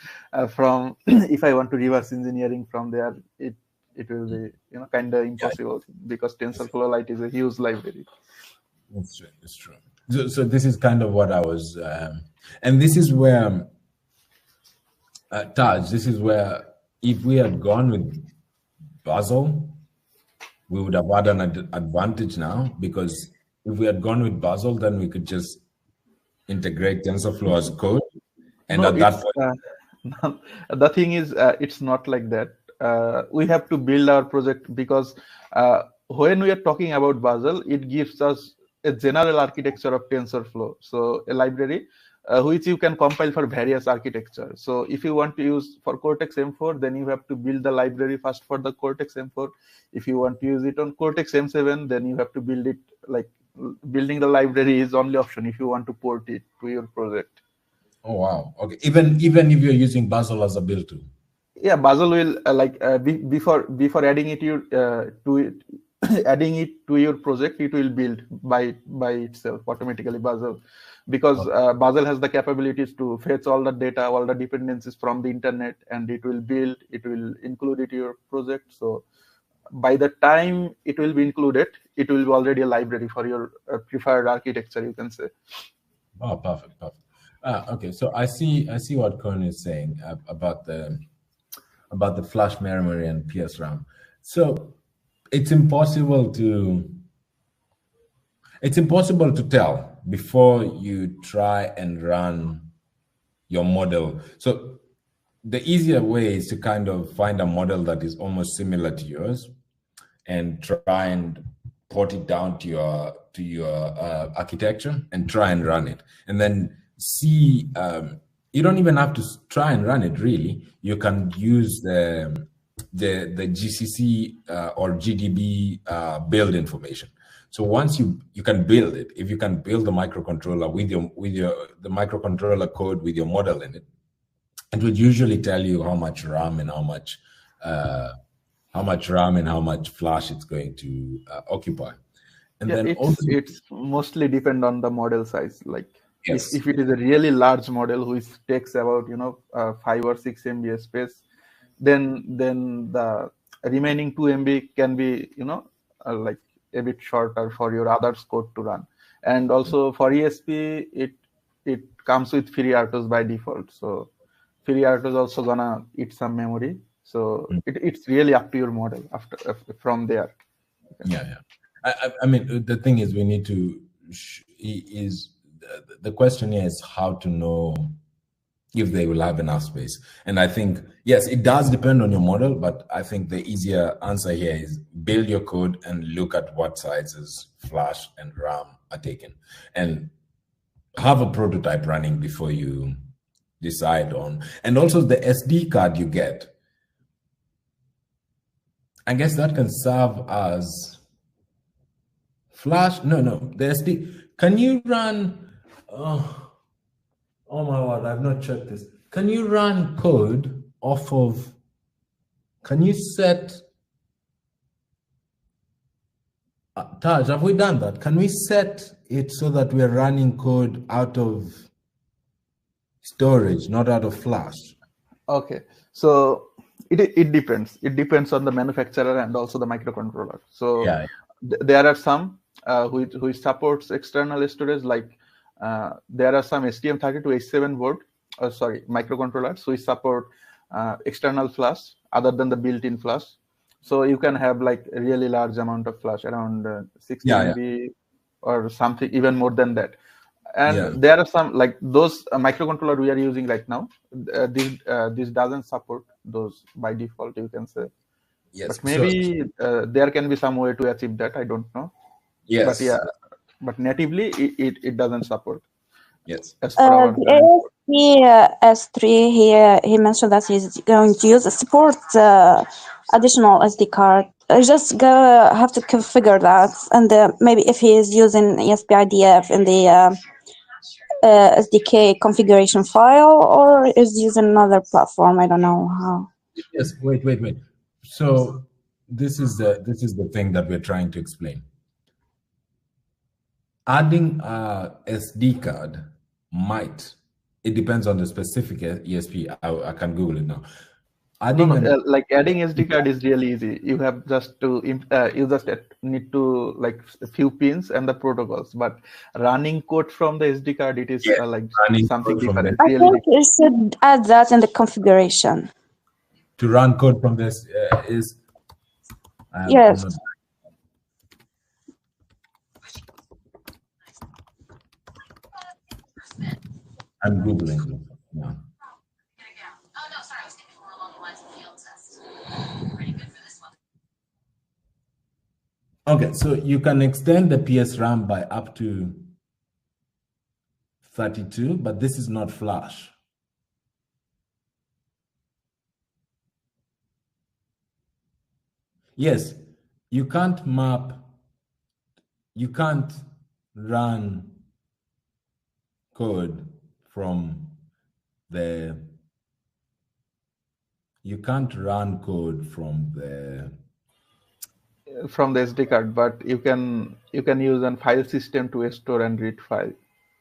if I want to reverse engineering from there, it will be kind of impossible, because TensorFlow Lite is a huge library. That's true. That's true. So this is kind of what I was, and this is where Taj. This is where if we had gone with Bazel, we would have had an advantage now, because if we had gone with Bazel, then we could just integrate TensorFlow as code. And no, at that point, the thing is, it's not like that. We have to build our project, because when we are talking about Bazel, it gives us a general architecture of TensorFlow. So a library which you can compile for various architectures. So if you want to use for Cortex M4, then you have to build the library first for the Cortex M4. If you want to use it on Cortex M7, then you have to build it, like building the library is only option if you want to port it to your project. Oh wow! Okay, even if you're using Bazel as a build tool. Yeah, Bazel will before adding it adding it to your project, it will build by itself automatically, Bazel, because Bazel has the capabilities to fetch all the data, all the dependencies from the internet, and it will build, it will include it in your project. So by the time it will be included, it will be already a library for your preferred architecture, you can say. Oh, perfect. Okay, so I see what Cohen is saying about the flash memory and PSRAM. So it's impossible to tell before you try and run your model. So the easier way is to kind of find a model that is almost similar to yours and try and port it down to your architecture and try and run it, and then see. You don't even have to try and run it, really. You can use the GCC or GDB build information. So once you can build it, if you can build the microcontroller with the microcontroller code with your model in it, it would usually tell you how much RAM and how much flash it's going to occupy. And yeah, then it's mostly depend on the model size. Like yes. if it is a really large model which takes about 5 or 6 MB space, then the remaining 2 MB can be like a bit shorter for your others code to run. And also for ESP, it comes with FreeRTOS by default. So FreeRTOS also gonna eat some memory. So it's really up to your model from there. Yeah. I mean, the thing is, we need to the question here is how to know if they will have enough space. And I think, yes, it does depend on your model, but I think the easier answer here is build your code and look at what sizes flash and RAM are taken, and have a prototype running before you decide on. And also the SD card you get, I guess that can serve as flash. No, the SD. Can you run? Oh my word, I've not checked this. Can you run code off of? Can you set? Taj, have we done that? Can we set it so that we're running code out of storage, not out of flash? Okay, so it depends. It depends on the manufacturer and also the microcontroller. So yeah. There are some which supports external storage, like there are some STM32H7 board, microcontrollers which support external flash other than the built-in flash. So you can have like a really large amount of flash, around 60 MB or something, even more than that. And there are some, like those microcontroller we are using right now, this doesn't support those by default, you can say. Yes. But maybe there can be some way to achieve that, I don't know. Yes. But yeah, but natively it doesn't support. Yes. As per our the S3, he mentioned that he's going to use a support additional SD card. I just have to configure that, and maybe if he is using ESP-IDF in the SDK configuration file, or is using another platform, I don't know how. Yes, wait. So this is the thing that we're trying to explain. Adding a SD card might, it depends on the specific ESP. I can Google it now. Adding like adding SD card is really easy. You have just to you just need to like a few pins and the protocols. But running code from the SD card, it is like something different. I think you should add that in the configuration. To run code from this is yes. I'm Googling it now. Okay, so you can extend the PSRAM by up to 32, but this is not flash. Yes, you can't run code from the SD card, but you can use a file system to store and read file.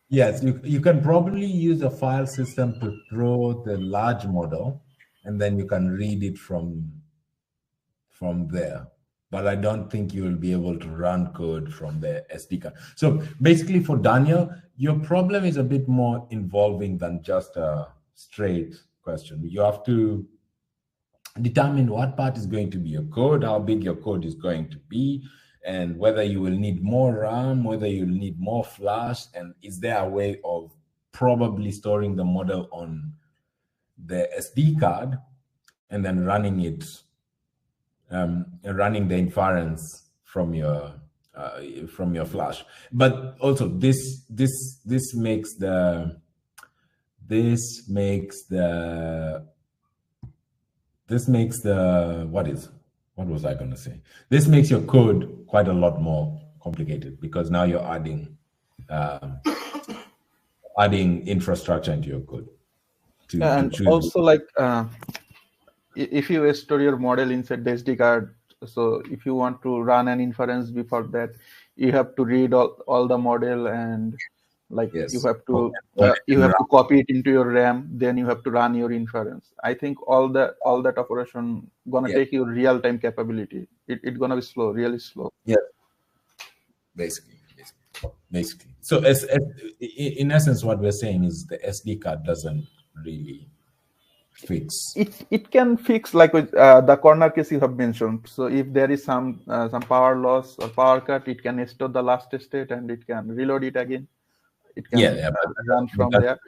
Yes, you can probably use a file system to throw the large model, and then you can read it from there. But I don't think you will be able to run code from the SD card. So basically for Daniel, your problem is a bit more involving than just a straight question. You have to determine what part is going to be your code, how big your code is going to be, and whether you will need more RAM, whether you'll need more flash, and is there a way of probably storing the model on the SD card and then running it, running the inference from your flash. But also this makes the what was I going to say? This makes your code quite a lot more complicated because now you're adding infrastructure into your code. And also, like if you store your model inside the SD card, so if you want to run an inference before that, you have to read all the model, and like you have to copy it into your RAM, then you have to run your inference. I think all that operation gonna take you real-time capability. It's gonna be slow, really slow. Yeah, basically. So in essence, what we're saying is the SD card doesn't really fix. It can fix like with the corner case you have mentioned. So if there is some power loss or power cut, it can store the last state and it can reload it again. It can run from there.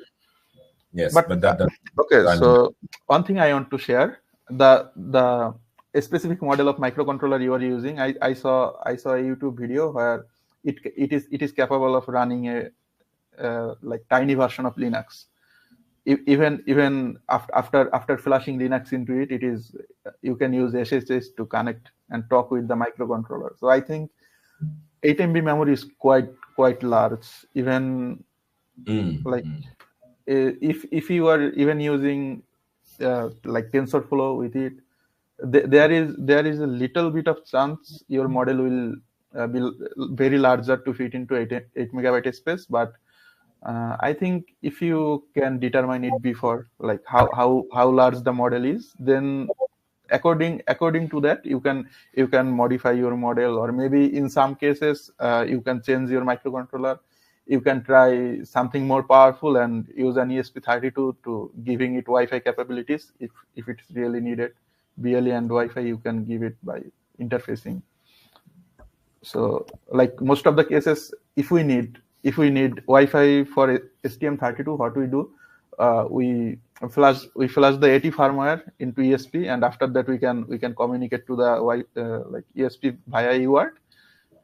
Yes, but okay. So one thing I want to share, the specific model of microcontroller you are using. I saw a YouTube video where it is capable of running a like tiny version of Linux. Even after flashing Linux into it, you can use SSH to connect and talk with the microcontroller. So I think 8 MB memory is quite large. Even like if you are even using like TensorFlow with it, there is a little bit of chance your model will be very larger to fit into 8 megabyte space, but I think if you can determine it before, like how large the model is, then according to that you can modify your model, or maybe in some cases you can change your microcontroller. You can try something more powerful and use an ESP32 to giving it Wi-Fi capabilities if it's really needed. BLE and Wi-Fi you can give it by interfacing. So like most of the cases, if we need Wi-Fi for STM32, what we do, we flash the AT firmware into ESP, and after that we can communicate to the like ESP via UART,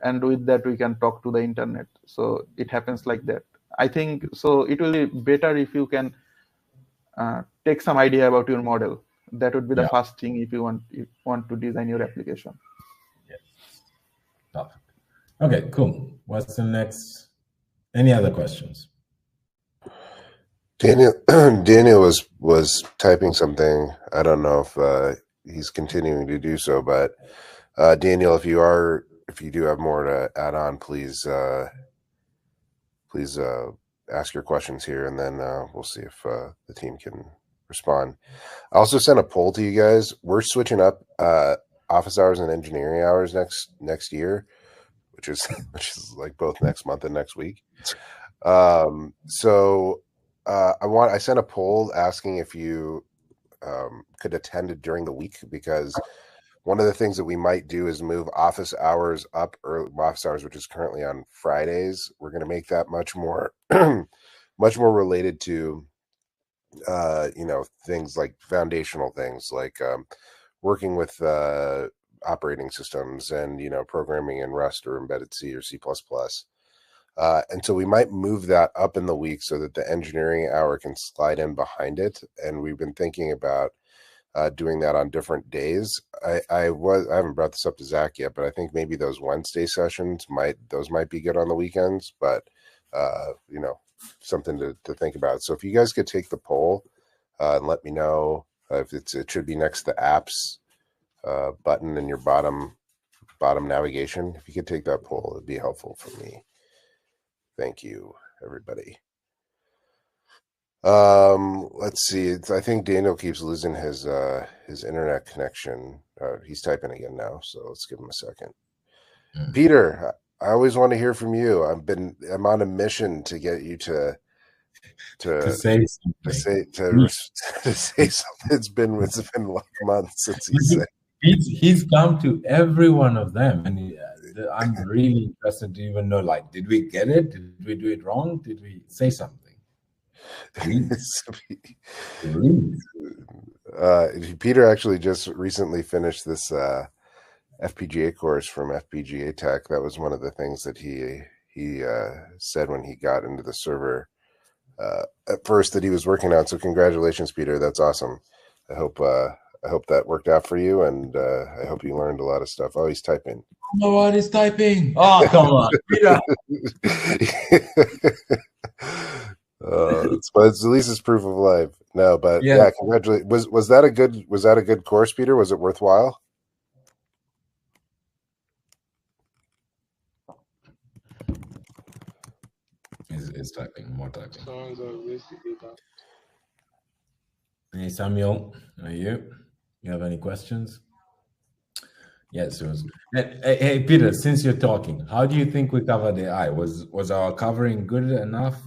and with that we can talk to the internet. So it happens like that. I think so. It will be better if you can take some idea about your model. That would be the first thing if you want to design your application. Perfect. Okay, cool. What's the next? Any other questions? Daniel was typing something. I don't know if he's continuing to do so, but Daniel, if you do have more to add on, please ask your questions here, and then we'll see if the team can respond. I also sent a poll to you guys. We're switching up office hours and engineering hours next year, which is like both next month and next week. So I sent a poll asking if you could attend it during the week, because one of the things that we might do is move office hours up, or office hours, which is currently on Fridays. We're going to make that much more much more related to things like foundational things like working with operating systems and programming in Rust or embedded C or C++. And so we might move that up in the week so that the engineering hour can slide in behind it. And we've been thinking about doing that on different days. I haven't brought this up to Zacck yet, but I think maybe those Wednesday sessions might be good on the weekends, but something to think about. So if you guys could take the poll and let me know if it should be next to the apps button in your bottom navigation. If you could take that poll, it'd be helpful for me. Thank you, everybody. Let's see. I think Daniel keeps losing his internet connection. He's typing again now, so let's give him a second. Peter, I always want to hear from you. I'm on a mission to get you to say something. It's been like months since he said. He's come to every one of them, and I'm really interested to even know, like, did we get it? Did we do it wrong? Did we say something? Peter actually just recently finished this FPGA course from FPGA Tech. That was one of the things that he said when he got into the server at first that he was working on. So congratulations, Peter. That's awesome. I hope that worked out for you, and I hope you learned a lot of stuff. Oh, he's typing. Oh, what is typing? Oh, come on, Peter. It's at least it's proof of life. No, but yeah, congratulations. Was that a good course, Peter? Was it worthwhile? It's typing, more typing. Hey, Samuel, are you? You have any questions? Yes, it was. Hey, Peter, since you're talking, how do you think we covered AI? Was our covering good enough?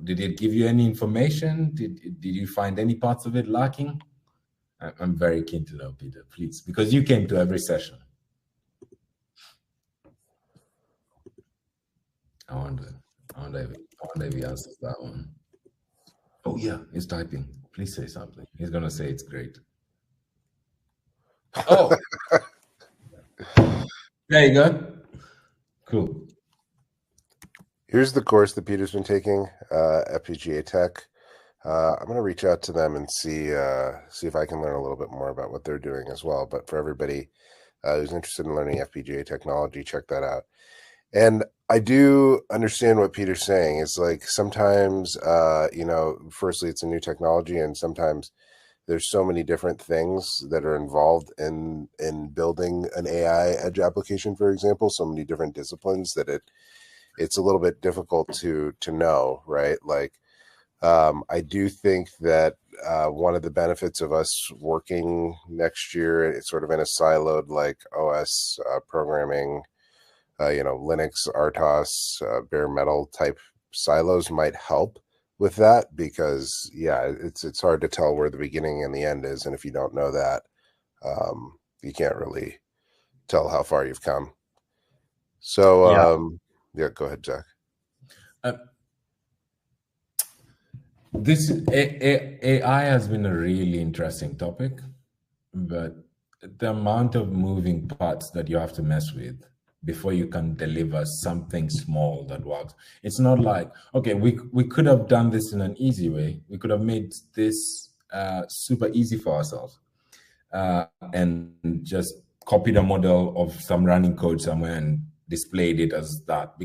Did it give you any information? Did you find any parts of it lacking? I'm very keen to know, Peter, please, because you came to every session. I wonder if he answers that one. Oh yeah, he's typing. Please say something. He's gonna say it's great. Oh, there you go. Cool. Here's the course that Peter's been taking, FPGA Tech. I'm going to reach out to them and see if I can learn a little bit more about what they're doing as well. But for everybody who's interested in learning FPGA technology, check that out. And I do understand what Peter's saying. It's like sometimes, firstly, it's a new technology, and sometimes there's so many different things that are involved in building an AI edge application, for example, so many different disciplines that it's a little bit difficult to know, right? Like, I do think that one of the benefits of us working next year, it's sort of in a siloed like OS programming, Linux, RTOS, bare metal type silos might help with that, because it's hard to tell where the beginning and the end is, and if you don't know that, you can't really tell how far you've come. So go ahead, Zacck. This AI has been a really interesting topic, but the amount of moving parts that you have to mess with before you can deliver something small that works. It's not like, okay, we could have done this in an easy way. We could have made this super easy for ourselves and just copied a model of some running code somewhere and displayed it as that.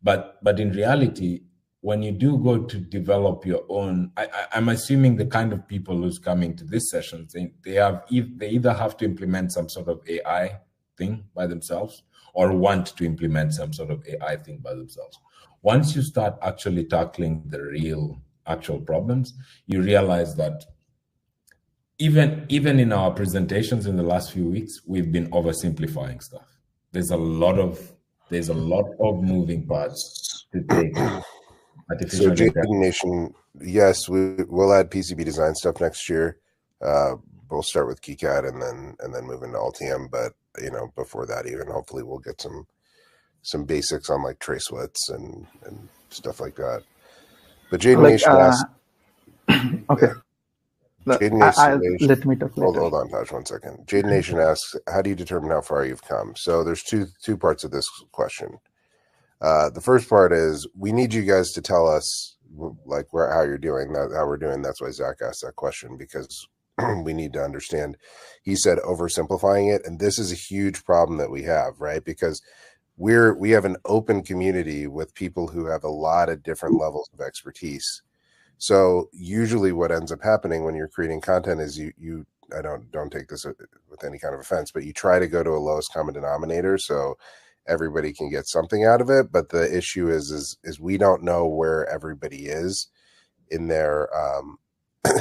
But in reality, when you do go to develop your own, I'm assuming the kind of people who's coming to this session, they either have to implement some sort of AI thing by themselves or want to implement some sort of AI thing by themselves. Once you start actually tackling the real actual problems, you realize that even in our presentations in the last few weeks, we've been oversimplifying stuff. There's a lot of moving parts to take artificial So Jaden intelligence. Nation, yes, we'll add PCB design stuff next year. We'll start with KiCad and then move into Altium. But before that, even hopefully we'll get some basics on like trace widths and stuff like that. But Jaden Nation asks, okay. Jaden Nation, let me talk later. Hold on, Taj, 1 second. Jaden Nation asks, how do you determine how far you've come? So there's two parts of this question. The first part is we need you guys to tell us like how you're doing, how we're doing. That's why Zacck asked that question, because we need to understand. He said oversimplifying it, and this is a huge problem that we have, right? Because we have an open community with people who have a lot of different levels of expertise. So usually what ends up happening when you're creating content is you I don't take this with any kind of offense, but you try to go to a lowest common denominator so everybody can get something out of it. But the issue is we don't know where everybody is in their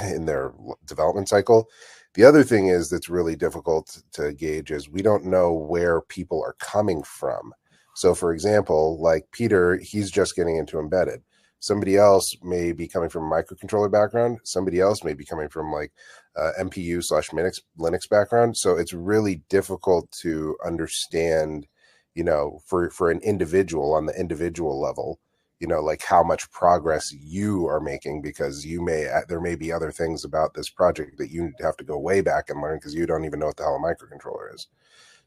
in their development cycle. The other thing is that's really difficult to gauge is we don't know where people are coming from. So for example, like Peter, he's just getting into embedded. Somebody else may be coming from a microcontroller background. Somebody else may be coming from like MPU/Linux background. So it's really difficult to understand, for an individual on the individual level, like how much progress you are making, because there may be other things about this project that you have to go way back and learn because you don't even know what the hell a microcontroller is.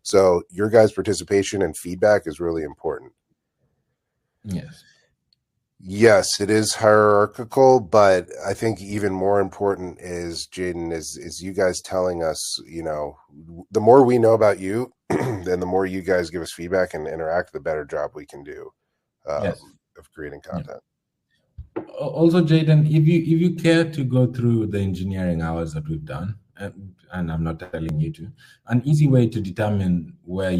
So your guys' participation and feedback is really important. Yes, it is hierarchical, but I think even more important is, Jaden, is you guys telling us, the more we know about you, then the more you guys give us feedback and interact, the better job we can do of creating content. Also, Jaden, if you care to go through the engineering hours that we've done, and I'm not telling you to, an easy way to determine where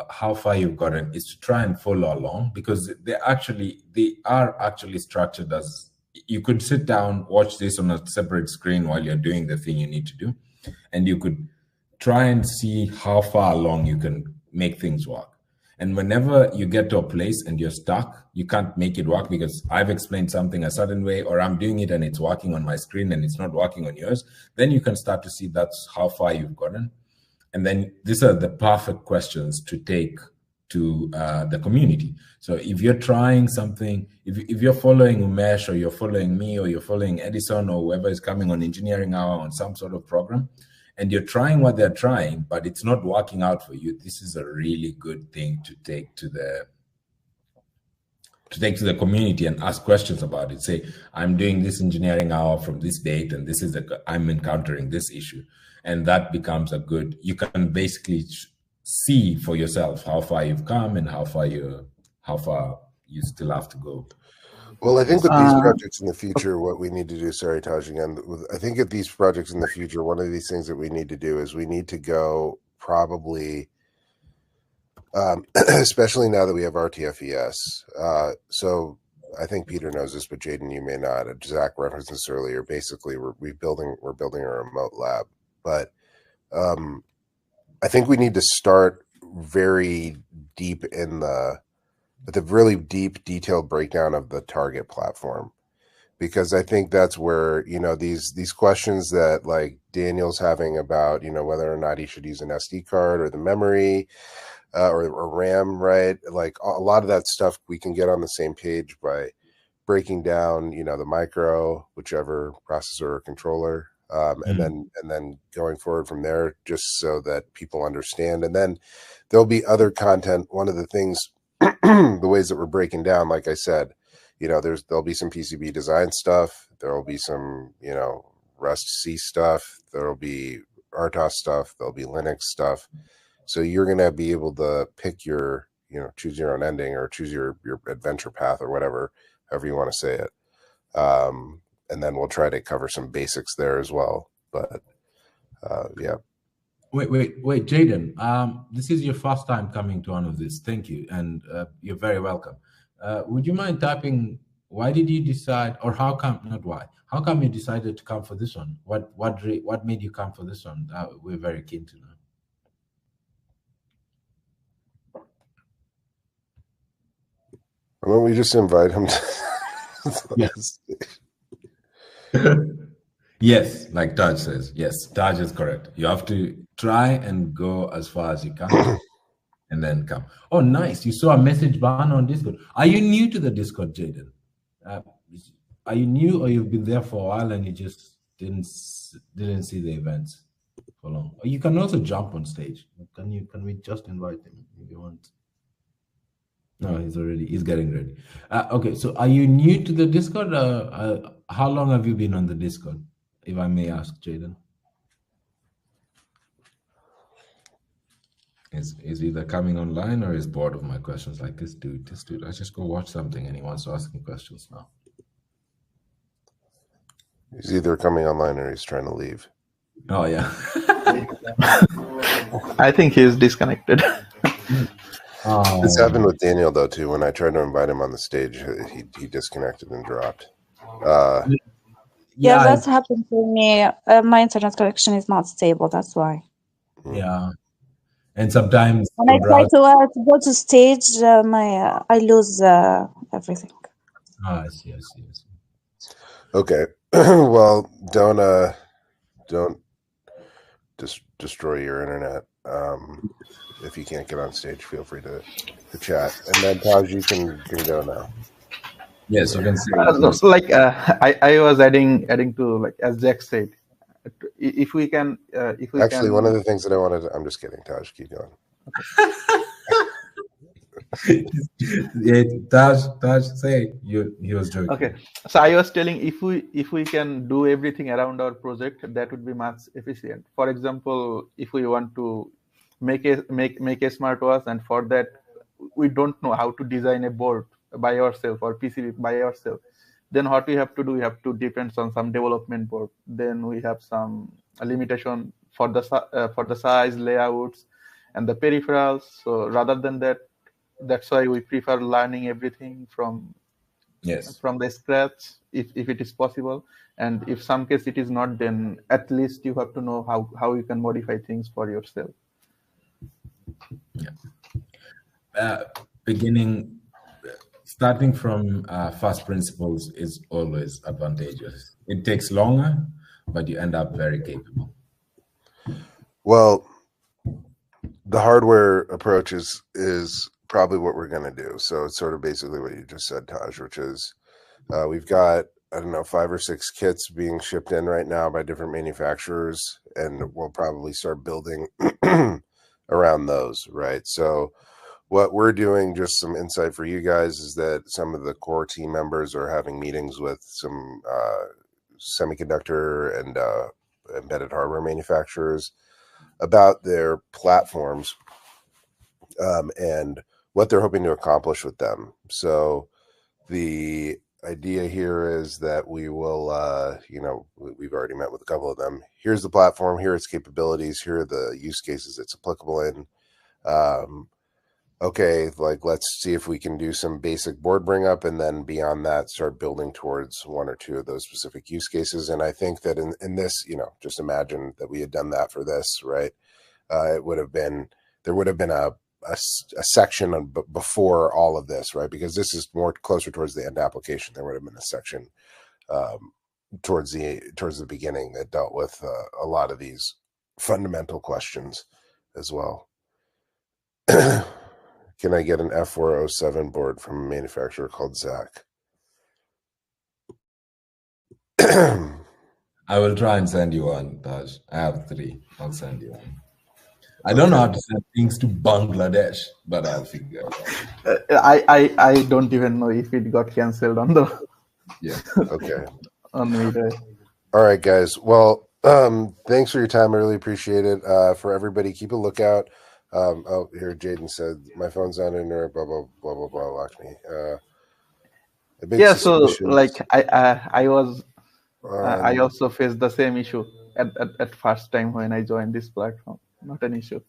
how far you've gotten is to try and follow along, because they are actually structured as, you could sit down, watch this on a separate screen while you're doing the thing you need to do, and you could try and see how far along you can make things work. And whenever you get to a place and you're stuck, you can't make it work because I've explained something a certain way, or I'm doing it and it's working on my screen and it's not working on yours, then you can start to see that's how far you've gotten. And then these are the perfect questions to take to the community. So if you're trying something, if you're following Umesh, or you're following me, or you're following Edison, or whoever is coming on Engineering Hour on some sort of program, and you're trying what they're trying, but it's not working out for you, this is a really good thing to take to the community and ask questions about it. Say, I'm doing this engineering hour from this date, and this is I'm encountering this issue. And that becomes you can basically see for yourself how far you've come and how far you still have to go. Well, I think with these projects in the future, what we need to do, sorry, Taj, again, I think with these projects in the future, one of these things that we need to do is we need to go probably, especially now that we have RTFES. So I think Peter knows this, but Jaden, you may not. Zacck referenced this earlier. Basically, we're building a remote lab, but I think we need to start very deep with a really deep, detailed breakdown of the target platform, because I think that's where, these questions that like Daniel's having about, whether or not he should use an SD card or the memory or RAM, right? Like a lot of that stuff we can get on the same page by breaking down, the micro, whichever processor or controller, and then going forward from there, just so that people understand. And then there'll be other content. One of the things, the ways that we're breaking down, like I said, there'll be some PCB design stuff. There'll be some, Rust C stuff. There'll be RTOS stuff. There'll be Linux stuff. So you're going to be able to pick your, choose your own ending or choose your adventure path or whatever however you want to say it. And then we'll try to cover some basics there as well. But yeah. Wait, Jaden. This is your first time coming to one of these. Thank you, and you're very welcome. Would you mind typing? Why did you decide, or how come? Not why. How come you decided to come for this one? What made you come for this one? We're very keen to know. Why don't we just invite him? Yes. Yes, like Taj says. Yes, Taj is correct. You have to try and go as far as you can and then come. Oh, nice. You saw a message ban on Discord. Are you new to the Discord, Jaden? Are you new, or you've been there for a while and you just didn't see the events for long? Or you can also jump on stage. Can we just invite him if you want? No, he's getting ready. Okay, so are you new to the Discord? How long have you been on the Discord, if I may ask, Jaden? Is either coming online or is bored of my questions? Like this dude. I just go watch something and he wants to ask me questions now. He's either coming online or he's trying to leave. Oh yeah. I think he's disconnected. This happened with Daniel though too. When I tried to invite him on the stage, he disconnected and dropped. Yeah, that's happened to me. My internet connection is not stable. That's why. Yeah, and sometimes when I try to go to stage, I lose everything. Oh, I see. Okay. Well, don't destroy your internet. If you can't get on stage, feel free to chat. And then Taj, you can go now. Yes, you can see. Like I was adding to, like, as Zacck said, if we can. Actually, one of the things that I wanted. I'm just kidding, Taj. Keep going. Yeah, Taj, say he was joking. Okay, so I was telling, if we can do everything around our project, that would be much efficient. For example, if we want to make a SmartOS, and for that we don't know how to design a board by ourselves or PCB by ourselves, then what we have to do, we have to depend on some development board. Then we have some limitation for the size, layouts, and the peripherals. So rather than that, that's why we prefer learning everything from the scratch, if it is possible. And if some case it is not, then at least you have to know how you can modify things for yourself. Yeah. Starting from first principles is always advantageous. It takes longer, but you end up very capable. Well, the hardware approach is probably what we're going to do. So it's sort of basically what you just said, Taj, which is we've got, I don't know, 5 or 6 kits being shipped in right now by different manufacturers, and we'll probably start building around those, right? So what we're doing, just some insight for you guys, is that some of the core team members are having meetings with some semiconductor and embedded hardware manufacturers about their platforms and what they're hoping to accomplish with them. So the idea here is that we will, we've already met with a couple of them. Here's the platform, here are its capabilities, here are the use cases it's applicable in. Okay, like, let's see if we can do some basic board bring up, and then beyond that, start building towards 1 or 2 of those specific use cases. And I think that in this, just imagine that we had done that for this, right? There would have been a section before all of this, right? Because this is more closer towards the end application. There would have been a section towards the beginning that dealt with a lot of these fundamental questions as well. Can I get an F407 board from a manufacturer called Zacck? I will try and send you one, Taj. I have 3. I'll send you one. I don't know how to send things to Bangladesh, but I'll figure it out. I don't even know if it got cancelled on the okay on the All right, guys. Well, thanks for your time. I really appreciate it. For everybody, keep a lookout. Here Jaden said my phone's on in there. Blah blah blah blah blah. Locked me. Yeah, so like I also faced the same issue at first time when I joined this platform. Not an issue.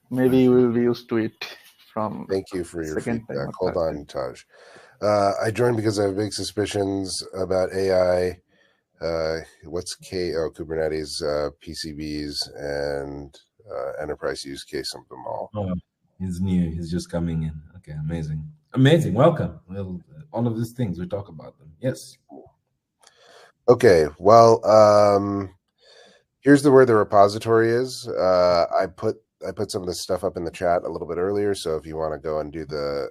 Maybe we will be used to it from Thank you for your second feedback. time. Hold on, Taj. I joined because I have big suspicions about AI. What's Kubernetes, PCBs, and enterprise use case of them all. Oh, he's new. He's just coming in. Okay, amazing. Amazing. Welcome. Well, all of these things, we talk about them. Yes. Okay, well, here's where the repository is. I put some of this stuff up in the chat a little bit earlier, so if you want to go and do the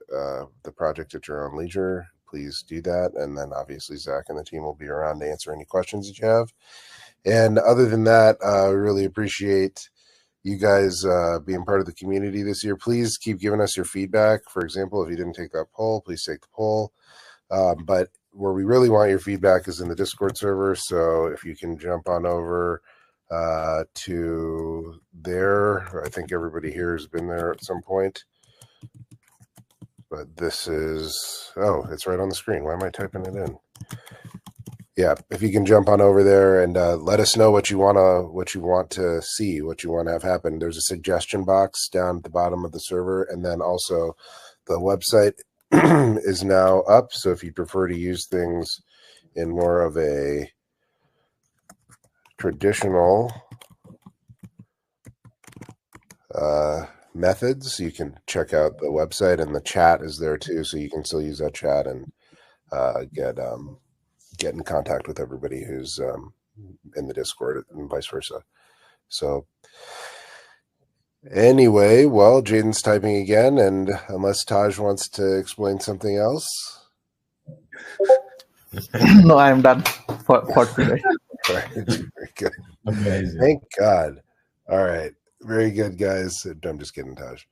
project at your own leisure, please do that. And then obviously Zacck and the team will be around to answer any questions that you have. And other than that, I really appreciate you guys being part of the community this year. Please keep giving us your feedback. For example, if you didn't take that poll, please take the poll. But where we really want your feedback is in the Discord server. So if you can jump on over to there. I think everybody here has been there at some point. But this is, oh, it's right on the screen. Why am I typing it in? Yeah, if you can jump on over there and let us know what you want to see, what you want to have happen. There's a suggestion box down at the bottom of the server, and then also the website is now up. So if you prefer to use things in more of a traditional methods, you can check out the website, and the chat is there too, so you can still use that chat and get in contact with everybody who's in the Discord and vice versa. So anyway, well, Jaden's typing again, and unless Taj wants to explain something else. No, I am done for today. All right, very good. Amazing. Thank God. All right, very good, guys. I'm just kidding, Taj.